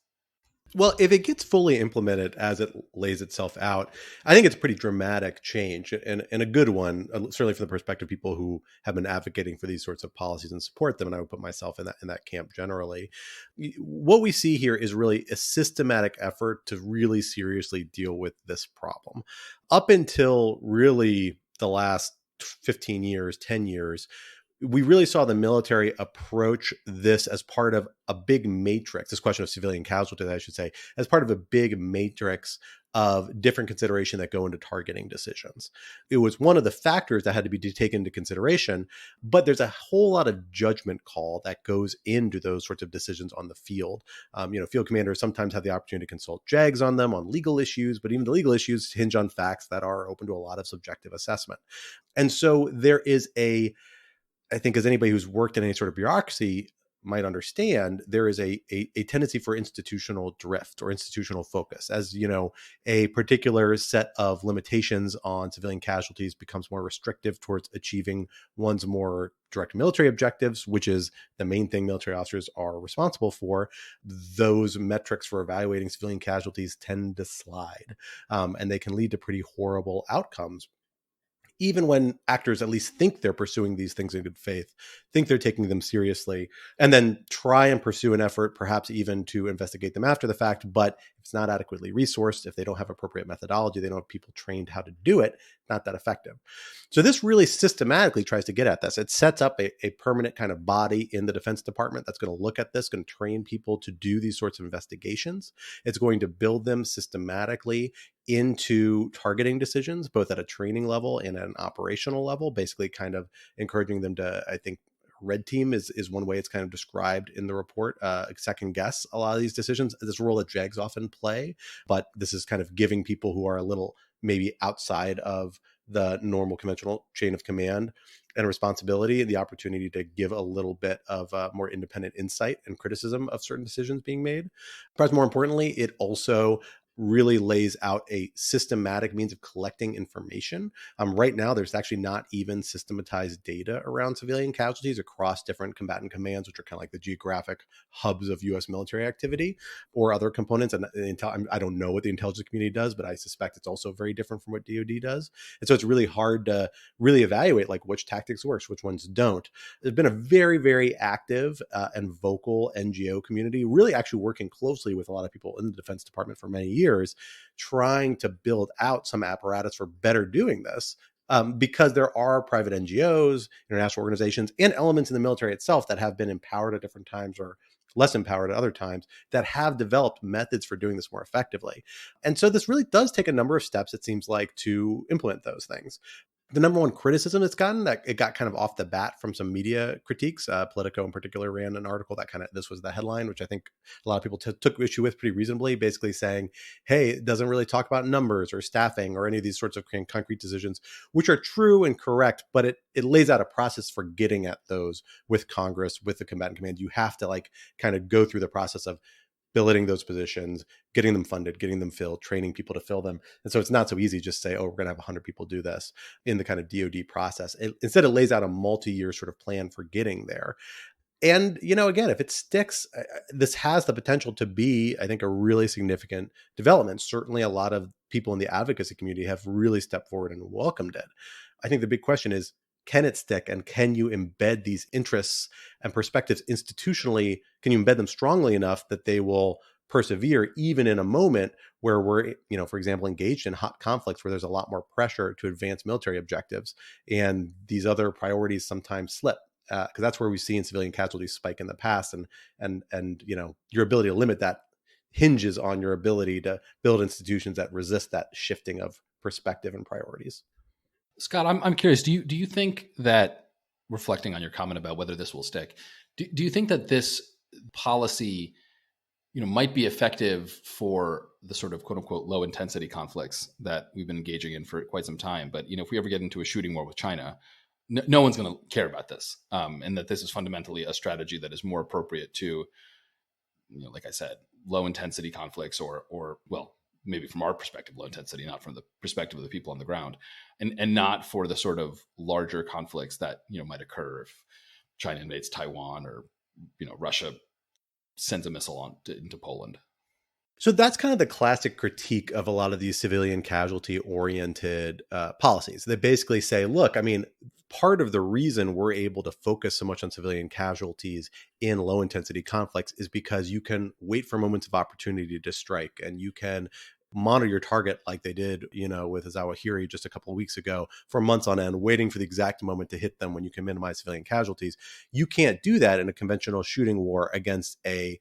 Well, if it gets fully implemented as it lays itself out, I think it's a pretty dramatic change and a good one, certainly from the perspective of people who have been advocating for these sorts of policies and support them. And I would put myself in that camp generally. What we see here is really a systematic effort to really seriously deal with this problem. Up until really the last 15 years, 10 years, we really saw the military approach this as part of a big matrix, this question of civilian casualties, I should say, as part of a big matrix of different consideration that go into targeting decisions. It was one of the factors that had to be taken into consideration, but there's a whole lot of judgment call that goes into those sorts of decisions on the field. Field commanders sometimes have the opportunity to consult JAGs on them on legal issues, but even the legal issues hinge on facts that are open to a lot of subjective assessment. And so there is I think as anybody who's worked in any sort of bureaucracy might understand, there is a tendency for institutional drift or institutional focus. As a particular set of limitations on civilian casualties becomes more restrictive towards achieving one's more direct military objectives, which is the main thing military officers are responsible for, those metrics for evaluating civilian casualties tend to slide, and they can lead to pretty horrible outcomes. Even when actors at least think they're pursuing these things in good faith, think they're taking them seriously, and then try and pursue an effort, perhaps even to investigate them after the fact. But if it's not adequately resourced, if they don't have appropriate methodology, they don't have people trained how to do it, not that effective. So this really systematically tries to get at this. It sets up a permanent kind of body in the Defense Department that's going to look at this, going to train people to do these sorts of investigations. It's going to build them systematically into targeting decisions, both at a training level and at an operational level, basically kind of encouraging them to, I think, red team is one way it's kind of described in the report, second guess a lot of these decisions. This role that JAGs often play, but this is kind of giving people who are a little maybe outside of the normal conventional chain of command and responsibility the opportunity to give a little bit of more independent insight and criticism of certain decisions being made. Perhaps more importantly, it also really lays out a systematic means of collecting information. Right now, there's actually not even systematized data around civilian casualties across different combatant commands, which are kind of like the geographic hubs of U.S. military activity or other components. And I don't know what the intelligence community does, but I suspect it's also very different from what DoD does. And so it's really hard to really evaluate like which tactics works, which ones don't. There's been a very, very active and vocal NGO community, really actually working closely with a lot of people in the Defense Department for many years, trying to build out some apparatus for better doing this, because there are private NGOs, international organizations, and elements in the military itself that have been empowered at different times or less empowered at other times that have developed methods for doing this more effectively. And so this really does take a number of steps, it seems like, to implement those things. The number one criticism it's gotten, that it got kind of off the bat from some media critiques. Politico in particular ran an article that this was the headline, which I think a lot of people took issue with pretty reasonably, basically saying, hey, it doesn't really talk about numbers or staffing or any of these sorts of concrete decisions, which are true and correct, but it lays out a process for getting at those with Congress, with the combatant command. You have to kind of go through the process of billeting those positions, getting them funded, getting them filled, training people to fill them. And so it's not so easy just say, oh, we're going to have 100 people do this in the kind of DoD process. Instead, it lays out a multi-year sort of plan for getting there. And, again, if it sticks, this has the potential to be, I think, a really significant development. Certainly a lot of people in the advocacy community have really stepped forward and welcomed it. I think the big question is, can it stick, and can you embed these interests and perspectives institutionally? Can you embed them strongly enough that they will persevere even in a moment where we're, for example, engaged in hot conflicts where there's a lot more pressure to advance military objectives and these other priorities sometimes slip? Because that's where we've seen civilian casualties spike in the past, and your ability to limit that hinges on your ability to build institutions that resist that shifting of perspective and priorities. Scott, I'm curious. Do you think that, reflecting on your comment about whether this will stick, do you think that this policy, might be effective for the sort of quote unquote low intensity conflicts that we've been engaging in for quite some time? But if we ever get into a shooting war with China, no one's going to care about this, and that this is fundamentally a strategy that is more appropriate to, like I said, low intensity conflicts, or well, maybe from our perspective, low intensity, not from the perspective of the people on the ground, and not for the sort of larger conflicts that, might occur if China invades Taiwan or, Russia sends a missile into Poland. So that's kind of the classic critique of a lot of these civilian casualty oriented policies. They basically say, look, part of the reason we're able to focus so much on civilian casualties in low intensity conflicts is because you can wait for moments of opportunity to strike, and you can monitor your target like they did, with Zawahiri just a couple of weeks ago for months on end, waiting for the exact moment to hit them when you can minimize civilian casualties. You can't do that in a conventional shooting war against a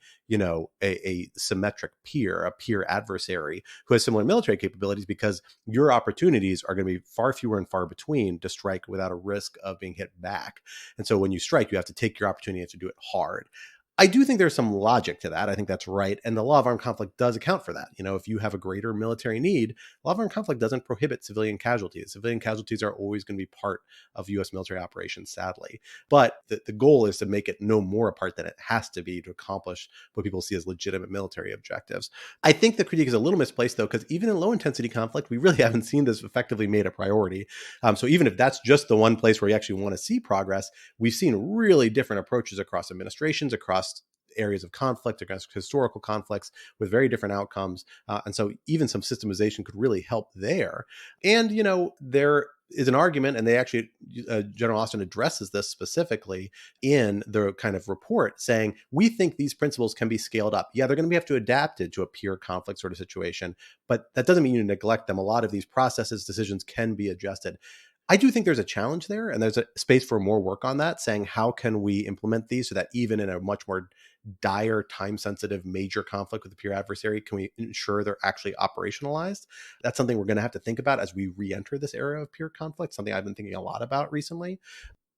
symmetric peer, a peer adversary who has similar military capabilities, because your opportunities are going to be far fewer and far between to strike without a risk of being hit back. And so when you strike, you have to take your opportunity to do it hard. I do think there's some logic to that. I think that's right. And the law of armed conflict does account for that. If you have a greater military need, law of armed conflict doesn't prohibit civilian casualties. Civilian casualties are always going to be part of U.S. military operations, sadly. But the goal is to make it no more a part than it has to be to accomplish what people see as legitimate military objectives. I think the critique is a little misplaced, though, because even in low intensity conflict, we really haven't seen this effectively made a priority. So even if that's just the one place where you actually want to see progress, we've seen really different approaches across administrations, across areas of conflict, against historical conflicts with very different outcomes. And so even some systemization could really help there. And, there is an argument, and they actually, General Austin addresses this specifically in the kind of report, saying, we think these principles can be scaled up. Yeah, they're going to have to adapt it to a peer conflict sort of situation, but that doesn't mean you neglect them. A lot of these processes, decisions can be adjusted. I do think there's a challenge there, and there's a space for more work on that, saying how can we implement these so that even in a much more dire, time-sensitive, major conflict with a peer adversary, can we ensure they're actually operationalized? That's something we're going to have to think about as we re-enter this era of peer conflict, something I've been thinking a lot about recently.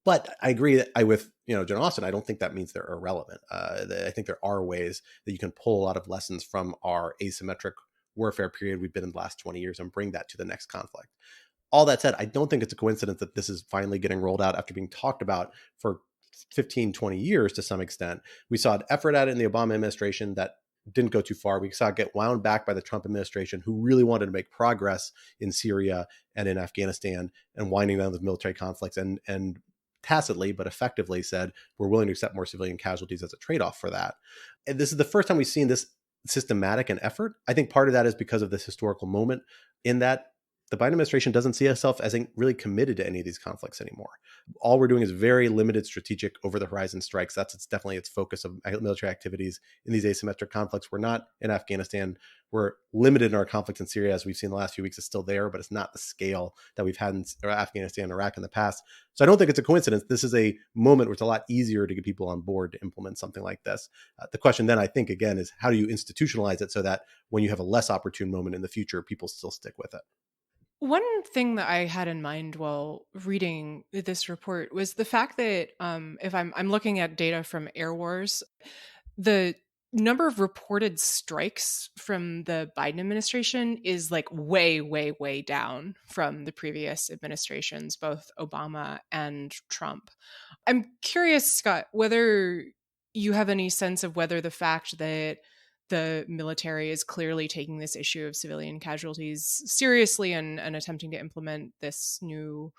But I agree that with General Austin, I don't think that means they're irrelevant. I think there are ways that you can pull a lot of lessons from our asymmetric warfare period we've been in the last 20 years and bring that to the next conflict. All that said, I don't think it's a coincidence that this is finally getting rolled out after being talked about for 15, 20 years to some extent. We saw an effort at it in the Obama administration that didn't go too far. We saw it get wound back by the Trump administration, who really wanted to make progress in Syria and in Afghanistan and winding down the military conflicts, and tacitly but effectively said, we're willing to accept more civilian casualties as a trade-off for that. And this is the first time we've seen this systematic an effort. I think part of that is because of this historical moment in that the Biden administration doesn't see itself as really committed to any of these conflicts anymore. All we're doing is very limited strategic over-the-horizon strikes. That's definitely its focus of military activities in these asymmetric conflicts. We're not in Afghanistan. We're limited in our conflicts in Syria, as we've seen the last few weeks. It's still there, but it's not the scale that we've had in Afghanistan and Iraq in the past. So I don't think it's a coincidence. This is a moment where it's a lot easier to get people on board to implement something like this. The question then, I think, again, is how do you institutionalize it so that when you have a less opportune moment in the future, people still stick with it? One thing that I had in mind while reading this report was the fact that if I'm looking at data from Air Wars, the number of reported strikes from the Biden administration is like way, way, way down from the previous administrations, both Obama and Trump. I'm curious, Scott, whether you have any sense of whether the fact that the military is clearly taking this issue of civilian casualties seriously and attempting to implement this new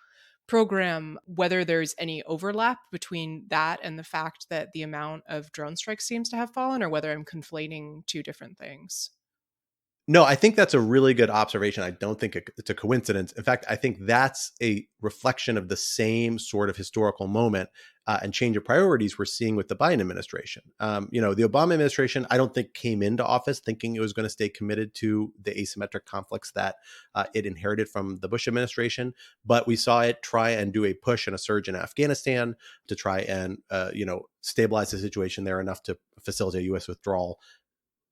program, whether there's any overlap between that and the fact that the amount of drone strikes seems to have fallen, or whether I'm conflating two different things. No, I think that's a really good observation. I don't think it's a coincidence. In fact, I think that's a reflection of the same sort of historical moment and change of priorities we're seeing with the Biden administration. The Obama administration, I don't think came into office thinking it was going to stay committed to the asymmetric conflicts that it inherited from the Bush administration. But we saw it try and do a push and a surge in Afghanistan to try and, stabilize the situation there enough to facilitate U.S. withdrawal.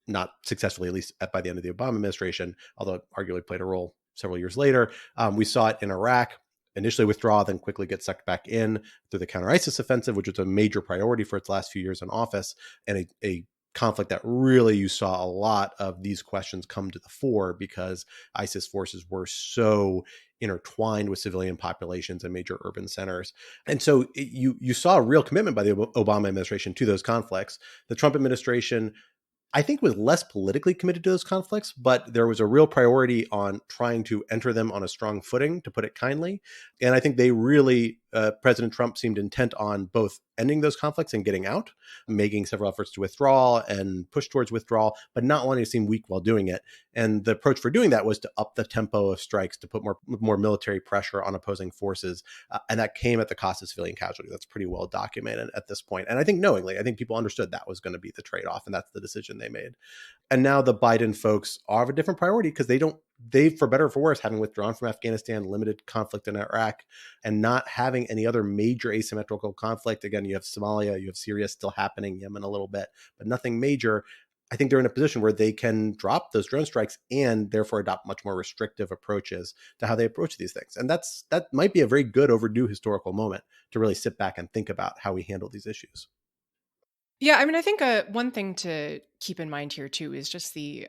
Not successfully, at least by the end of the Obama administration, although it arguably played a role several years later. We saw it in Iraq, initially withdraw, then quickly get sucked back in through the counter-ISIS offensive, which was a major priority for its last few years in office, and a conflict that really you saw a lot of these questions come to the fore because ISIS forces were so intertwined with civilian populations and major urban centers. And so you saw a real commitment by the Obama administration to those conflicts. The Trump administration, I think, was less politically committed to those conflicts, but there was a real priority on trying to enter them on a strong footing, to put it kindly. And I think they really President Trump seemed intent on both ending those conflicts and getting out, making several efforts to withdraw and push towards withdrawal, but not wanting to seem weak while doing it. And the approach for doing that was to up the tempo of strikes, to put more military pressure on opposing forces. And that came at the cost of civilian casualty. That's pretty well documented at this point. And I think knowingly, I think people understood that was going to be the trade-off, and that's the decision they made. And now the Biden folks are of a different priority because they, for better or for worse, having withdrawn from Afghanistan, limited conflict in Iraq, and not having any other major asymmetrical conflict. Again, you have Somalia, you have Syria still happening, Yemen a little bit, but nothing major. I think they're in a position where they can drop those drone strikes and therefore adopt much more restrictive approaches to how they approach these things. And that might be a very good overdue historical moment to really sit back and think about how we handle these issues. Yeah, I mean, I think one thing to keep in mind here too is just the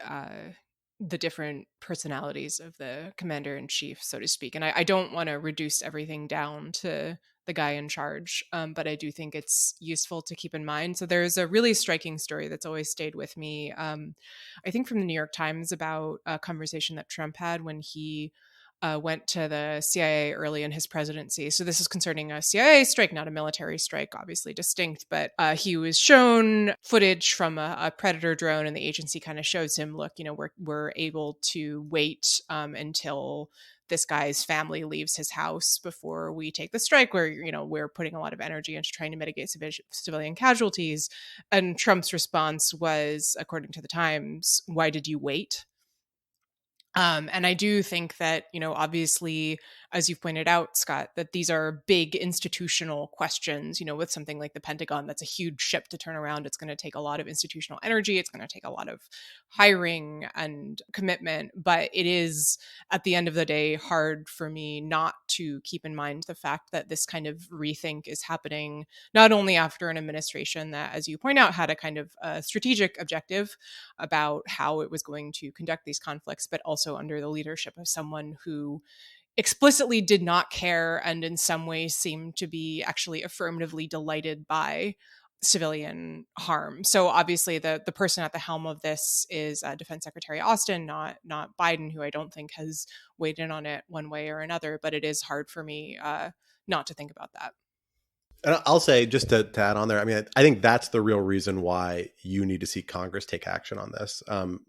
different personalities of the commander in chief, so to speak. And I don't want to reduce everything down to the guy in charge, but I do think it's useful to keep in mind. So there's a really striking story that's always stayed with me. I think from the New York Times about a conversation that Trump had when he went to the CIA early in his presidency. So this is concerning a CIA strike, not a military strike, obviously distinct. But he was shown footage from a Predator drone, and the agency kind of shows him, look, we're able to wait until this guy's family leaves his house before we take the strike, where we're putting a lot of energy into trying to mitigate civilian casualties. And Trump's response was, according to the Times, "Why did you wait?" And I do think that, obviously, as you've pointed out, Scott, that these are big institutional questions, with something like the Pentagon, that's a huge ship to turn around. It's going to take a lot of institutional energy. It's going to take a lot of hiring and commitment. But it is, at the end of the day, hard for me not to keep in mind the fact that this kind of rethink is happening not only after an administration that, as you point out, had a kind of strategic objective about how it was going to conduct these conflicts, but also under the leadership of someone who explicitly did not care and in some ways seemed to be actually affirmatively delighted by civilian harm. So obviously the person at the helm of this is Defense Secretary Austin, not Biden, who I don't think has weighed in on it one way or another, but it is hard for me not to think about that. And I'll say, just to add on there, I mean, I think that's the real reason why you need to see Congress take action on this.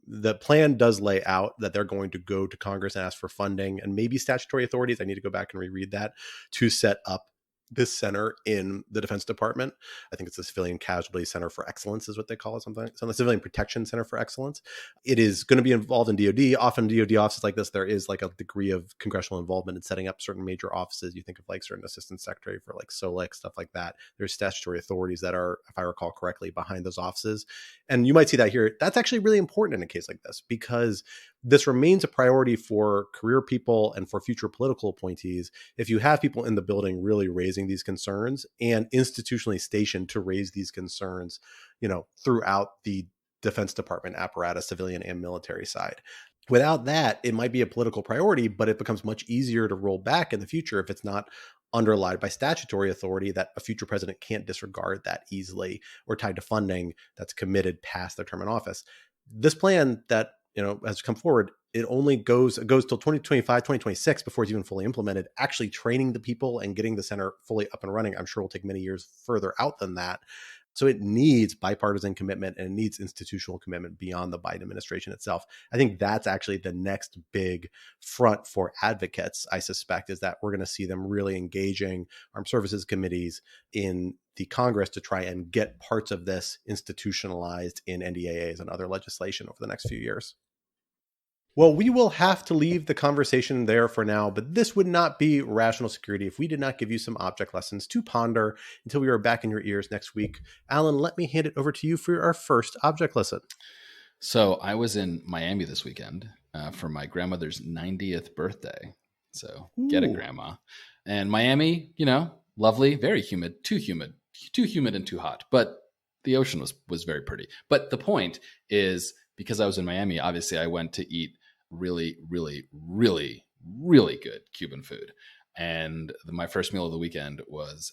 The plan does lay out that they're going to go to Congress and ask for funding and maybe statutory authorities. I need to go back and reread that to set up this center in the Defense Department. I think it's the Civilian Casualty Center for Excellence is what they call it, something. So the Civilian Protection Center for Excellence. It is going to be involved in DoD. Often DoD offices like this, there is like a degree of congressional involvement in setting up certain major offices. You think of like certain assistant secretary for like SOLIC, stuff like that. There's statutory authorities that are, if I recall correctly, behind those offices. And you might see that here. That's actually really important in a case like this because this remains a priority for career people and for future political appointees. If you have people in the building really raising these concerns and institutionally stationed to raise these concerns, throughout the Defense Department apparatus, civilian and military side. Without that, it might be a political priority, but it becomes much easier to roll back in the future if it's not underlied by statutory authority that a future president can't disregard that easily, or tied to funding that's committed past their term in office. This plan that has come forward, it goes till 2025, 2026 before it's even fully implemented. Actually training the people and getting the center fully up and running, I'm sure will take many years further out than that. So it needs bipartisan commitment and it needs institutional commitment beyond the Biden administration itself. I think that's actually the next big front for advocates, I suspect, is that we're going to see them really engaging armed services committees in the Congress to try and get parts of this institutionalized in NDAAs and other legislation over the next few years. Well, we will have to leave the conversation there for now, but this would not be rational security if we did not give you some object lessons to ponder until we are back in your ears next week. Alan, let me hand it over to you for our first object lesson. So I was in Miami this weekend for my grandmother's 90th birthday. So get it, Grandma. And Miami, lovely, very humid, too humid and too hot. But the ocean was very pretty. But the point is, because I was in Miami, obviously I went to eat really, really, really, really good Cuban food. And my first meal of the weekend was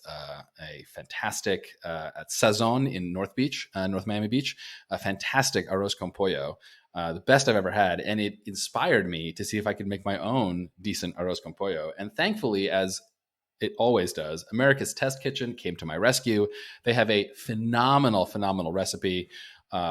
a fantastic, at Sazon in North Miami Beach, a fantastic arroz con pollo, the best I've ever had. And it inspired me to see if I could make my own decent arroz con pollo. And thankfully, as It always does. America's Test Kitchen came to my rescue. They have a phenomenal recipe,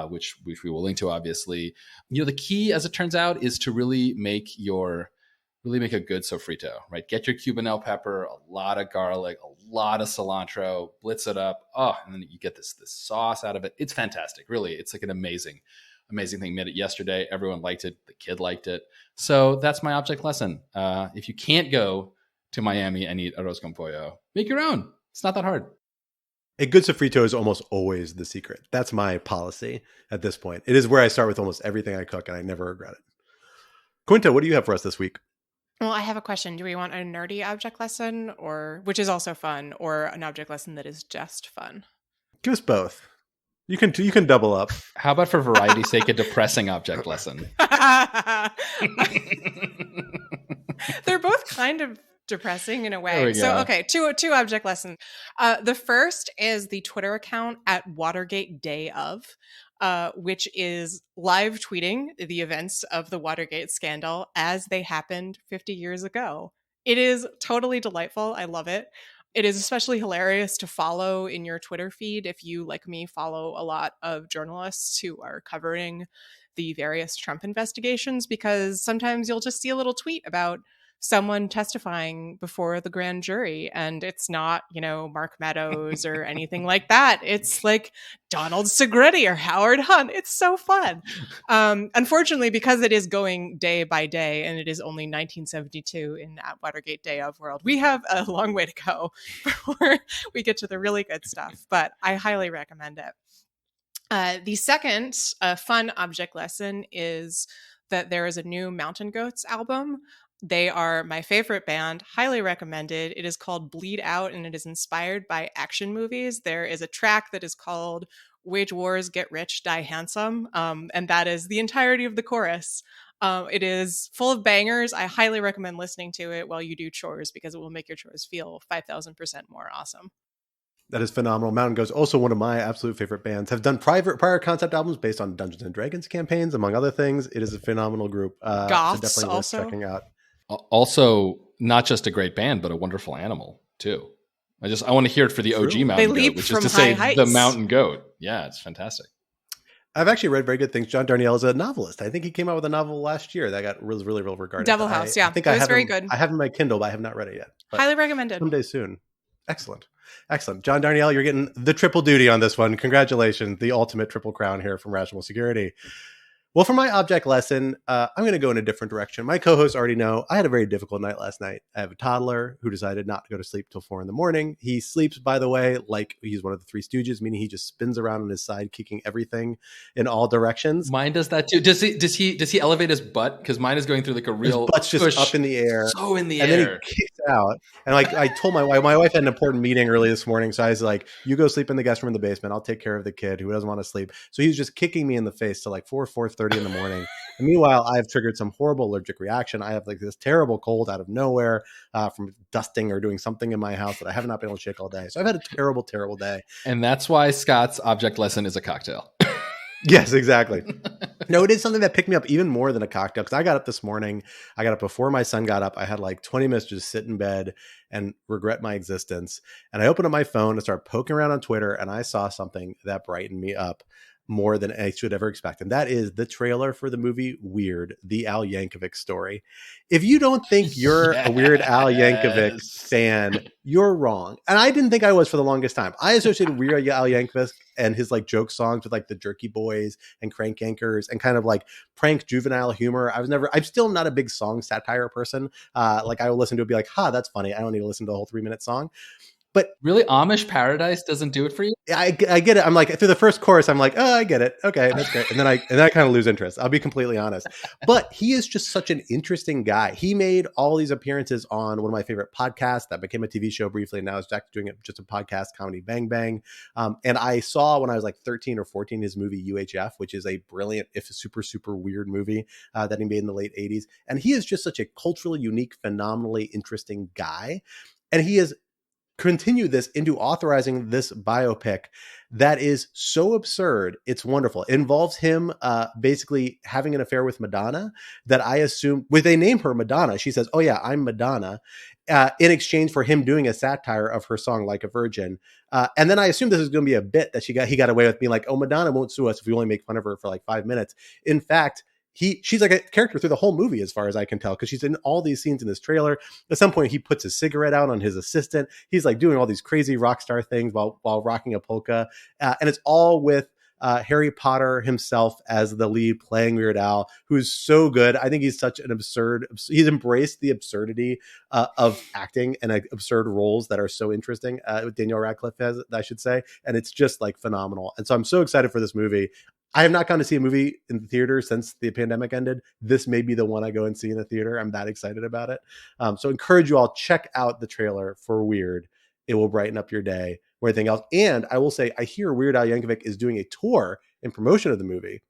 which we will link to, obviously. The key, as it turns out, is to really make a good sofrito, right? Get your Cubanelle pepper, a lot of garlic, a lot of cilantro, blitz it up. Oh, and then you get this sauce out of it. It's fantastic. Really, it's like an amazing thing. Made it yesterday. Everyone liked it. The kid liked it. So that's my object lesson. If you can't go to Miami and eat arroz con pollo, make your own. It's not that hard. A good sofrito is almost always the secret. That's my policy at this point. It is where I start with almost everything I cook, and I never regret it. Quinta, what do you have for us this week? Well, I have a question. Do we want a nerdy object lesson, which is also fun, or an object lesson that is just fun? Give us both. You can double up. How about, for variety's sake, a depressing object lesson? They're both kind of depressing in a way. So, okay, two object lessons. The first is the Twitter account at Watergate Day of, which is live tweeting the events of the Watergate scandal as they happened 50 years ago. It is totally delightful. I love it. It is especially hilarious to follow in your Twitter feed if you, like me, follow a lot of journalists who are covering the various Trump investigations, because sometimes you'll just see a little tweet about someone testifying before the grand jury, and it's not, Mark Meadows or anything like that. It's like Donald Segretti or Howard Hunt. It's so fun. Unfortunately, because it is going day by day and it is only 1972 in that Watergate Day of world, we have a long way to go before we get to the really good stuff, but I highly recommend it. The second fun object lesson is that there is a new Mountain Goats album. They are my favorite band, highly recommended. It is called Bleed Out, and it is inspired by action movies. There is a track that is called Wage Wars, Get Rich, Die Handsome, and that is the entirety of the chorus. It is full of bangers. I highly recommend listening to it while you do chores, because it will make your chores feel 5,000% more awesome. That is phenomenal. Mountain Goats, also one of my absolute favorite bands, have done prior concept albums based on Dungeons and Dragons campaigns, among other things. It is a phenomenal group. Goths, so definitely also worth checking out. Also, not just a great band, but a wonderful animal too. I want to hear it for the OG Mountain Goat, which is to say heights. The Mountain Goat. Yeah, it's fantastic. I've actually read very good things. John Darnielle is a novelist. I think he came out with a novel last year that got really well regarded. Devil House, yeah. I think it was very good. I have it in my Kindle, but I have not read it yet. Highly recommended. Someday soon. Excellent. John Darnielle, you're getting the triple duty on this one. Congratulations. The ultimate triple crown here from Rational Security. Well, for my object lesson, I'm going to go in a different direction. My co-hosts already know I had a very difficult night last night. I have a toddler who decided not to go to sleep till 4 a.m. He sleeps, by the way, like he's one of the Three Stooges, meaning he just spins around on his side, kicking everything in all directions. Mine does that too. Does he elevate his butt? Because mine is going through like a real his butt's just push. Up in the air. So in the air. And then he kicks out. And like I told my wife had an important meeting early this morning. So I was like, you go sleep in the guest room in the basement. I'll take care of the kid who doesn't want to sleep. So he was just kicking me in the face till like 4:30 in the morning. And meanwhile, I've triggered some horrible allergic reaction. I have like this terrible cold out of nowhere from dusting or doing something in my house that I have not been able to shake all day. So I've had a terrible day. And that's why Scott's object lesson is a cocktail. Yes, exactly. No, it is something that picked me up even more than a cocktail, because I got up this morning. I got up before my son got up. I had like 20 minutes to just sit in bed and regret my existence. And I opened up my phone and started poking around on Twitter, and I saw something that brightened me up more than I should ever expect. And that is the trailer for the movie Weird, the Al Yankovic story. If you don't think you're a Weird Al Yankovic fan, you're wrong. And I didn't think I was for the longest time. I associated Weird Al Yankovic and his like joke songs with like the Jerky Boys and Crank Yankers and kind of like prank juvenile humor. I'm still not a big song satire person. Like I will listen to it and be like, that's funny. I don't need to listen to the whole 3-minute song. But really, Amish Paradise doesn't do it for you? I get it. I'm like, through the first chorus, I'm like, oh, I get it. Okay, that's great. And then I kind of lose interest. I'll be completely honest. But he is just such an interesting guy. He made all these appearances on one of my favorite podcasts that became a TV show briefly. And now he's back doing it just a podcast, Comedy Bang Bang. And I saw when I was like 13 or 14 his movie UHF, which is a brilliant, if super weird movie that he made in the late 80s. And he is just such a culturally unique, phenomenally interesting guy. And he is continue this into authorizing this biopic that is so absurd. It's wonderful. It involves him basically having an affair with Madonna that I assume, when they name her Madonna, she says, "Oh yeah, I'm Madonna," in exchange for him doing a satire of her song Like a Virgin. And then I assume this is going to be a bit that he got away with being like, "Oh, Madonna won't sue us if we only make fun of her for like 5 minutes." In fact, she's like a character through the whole movie, as far as I can tell, because she's in all these scenes in this trailer. At some point, he puts his cigarette out on his assistant. He's like doing all these crazy rock star things while rocking a polka. And it's all with Harry Potter himself as the lead, playing Weird Al, who's so good. I think he's such an he's embraced the absurdity of acting and absurd roles that are so interesting. Daniel Radcliffe has, I should say. And it's just like phenomenal. And so I'm so excited for this movie. I have not gone to see a movie in the theater since the pandemic ended. This may be the one I go and see in the theater. I'm that excited about it. So encourage you all, check out the trailer for Weird. It will brighten up your day or anything else. And I will say, I hear Weird Al Yankovic is doing a tour in promotion of the movie.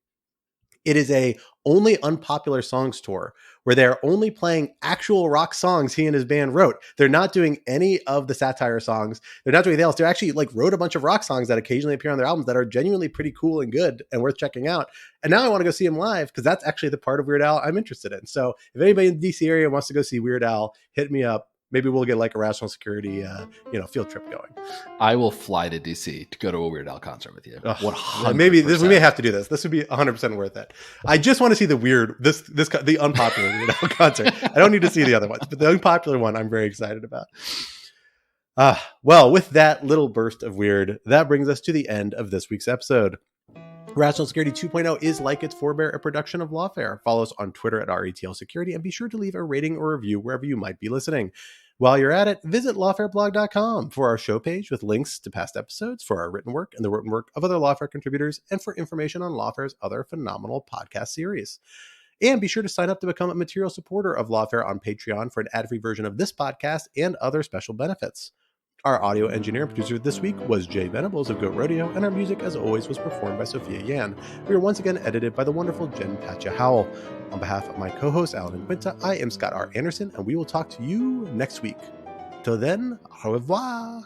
It is a only unpopular songs tour where they're only playing actual rock songs he and his band wrote. They're not doing any of the satire songs. They're not doing anything else. They actually like wrote a bunch of rock songs that occasionally appear on their albums that are genuinely pretty cool and good and worth checking out. And now I want to go see him live because that's actually the part of Weird Al I'm interested in. So if anybody in the DC area wants to go see Weird Al, hit me up. Maybe we'll get like a Rational Security, field trip going. I will fly to DC to go to a Weird Al concert with you. 100%. Maybe we may have to do this. This would be 100% worth it. I just want to see the the unpopular Weird Al concert. I don't need to see the other ones, but the unpopular one I'm very excited about. Well, with that little burst of weird, that brings us to the end of this week's episode. Rational Security 2.0 is, like its forebear, a production of Lawfare. Follow us on Twitter at RETL Security and be sure to leave a rating or review wherever you might be listening. While you're at it, visit lawfareblog.com for our show page with links to past episodes, for our written work and the written work of other Lawfare contributors, and for information on Lawfare's other phenomenal podcast series. And be sure to sign up to become a material supporter of Lawfare on Patreon for an ad-free version of this podcast and other special benefits. Our audio engineer and producer this week was Jay Venables of Goat Rodeo, and our music, as always, was performed by Sophia Yan. We are once again edited by the wonderful Jen Patcha Howell. On behalf of my co-host, Alan and Quinta, I am Scott R. Anderson, and we will talk to you next week. Till then, au revoir!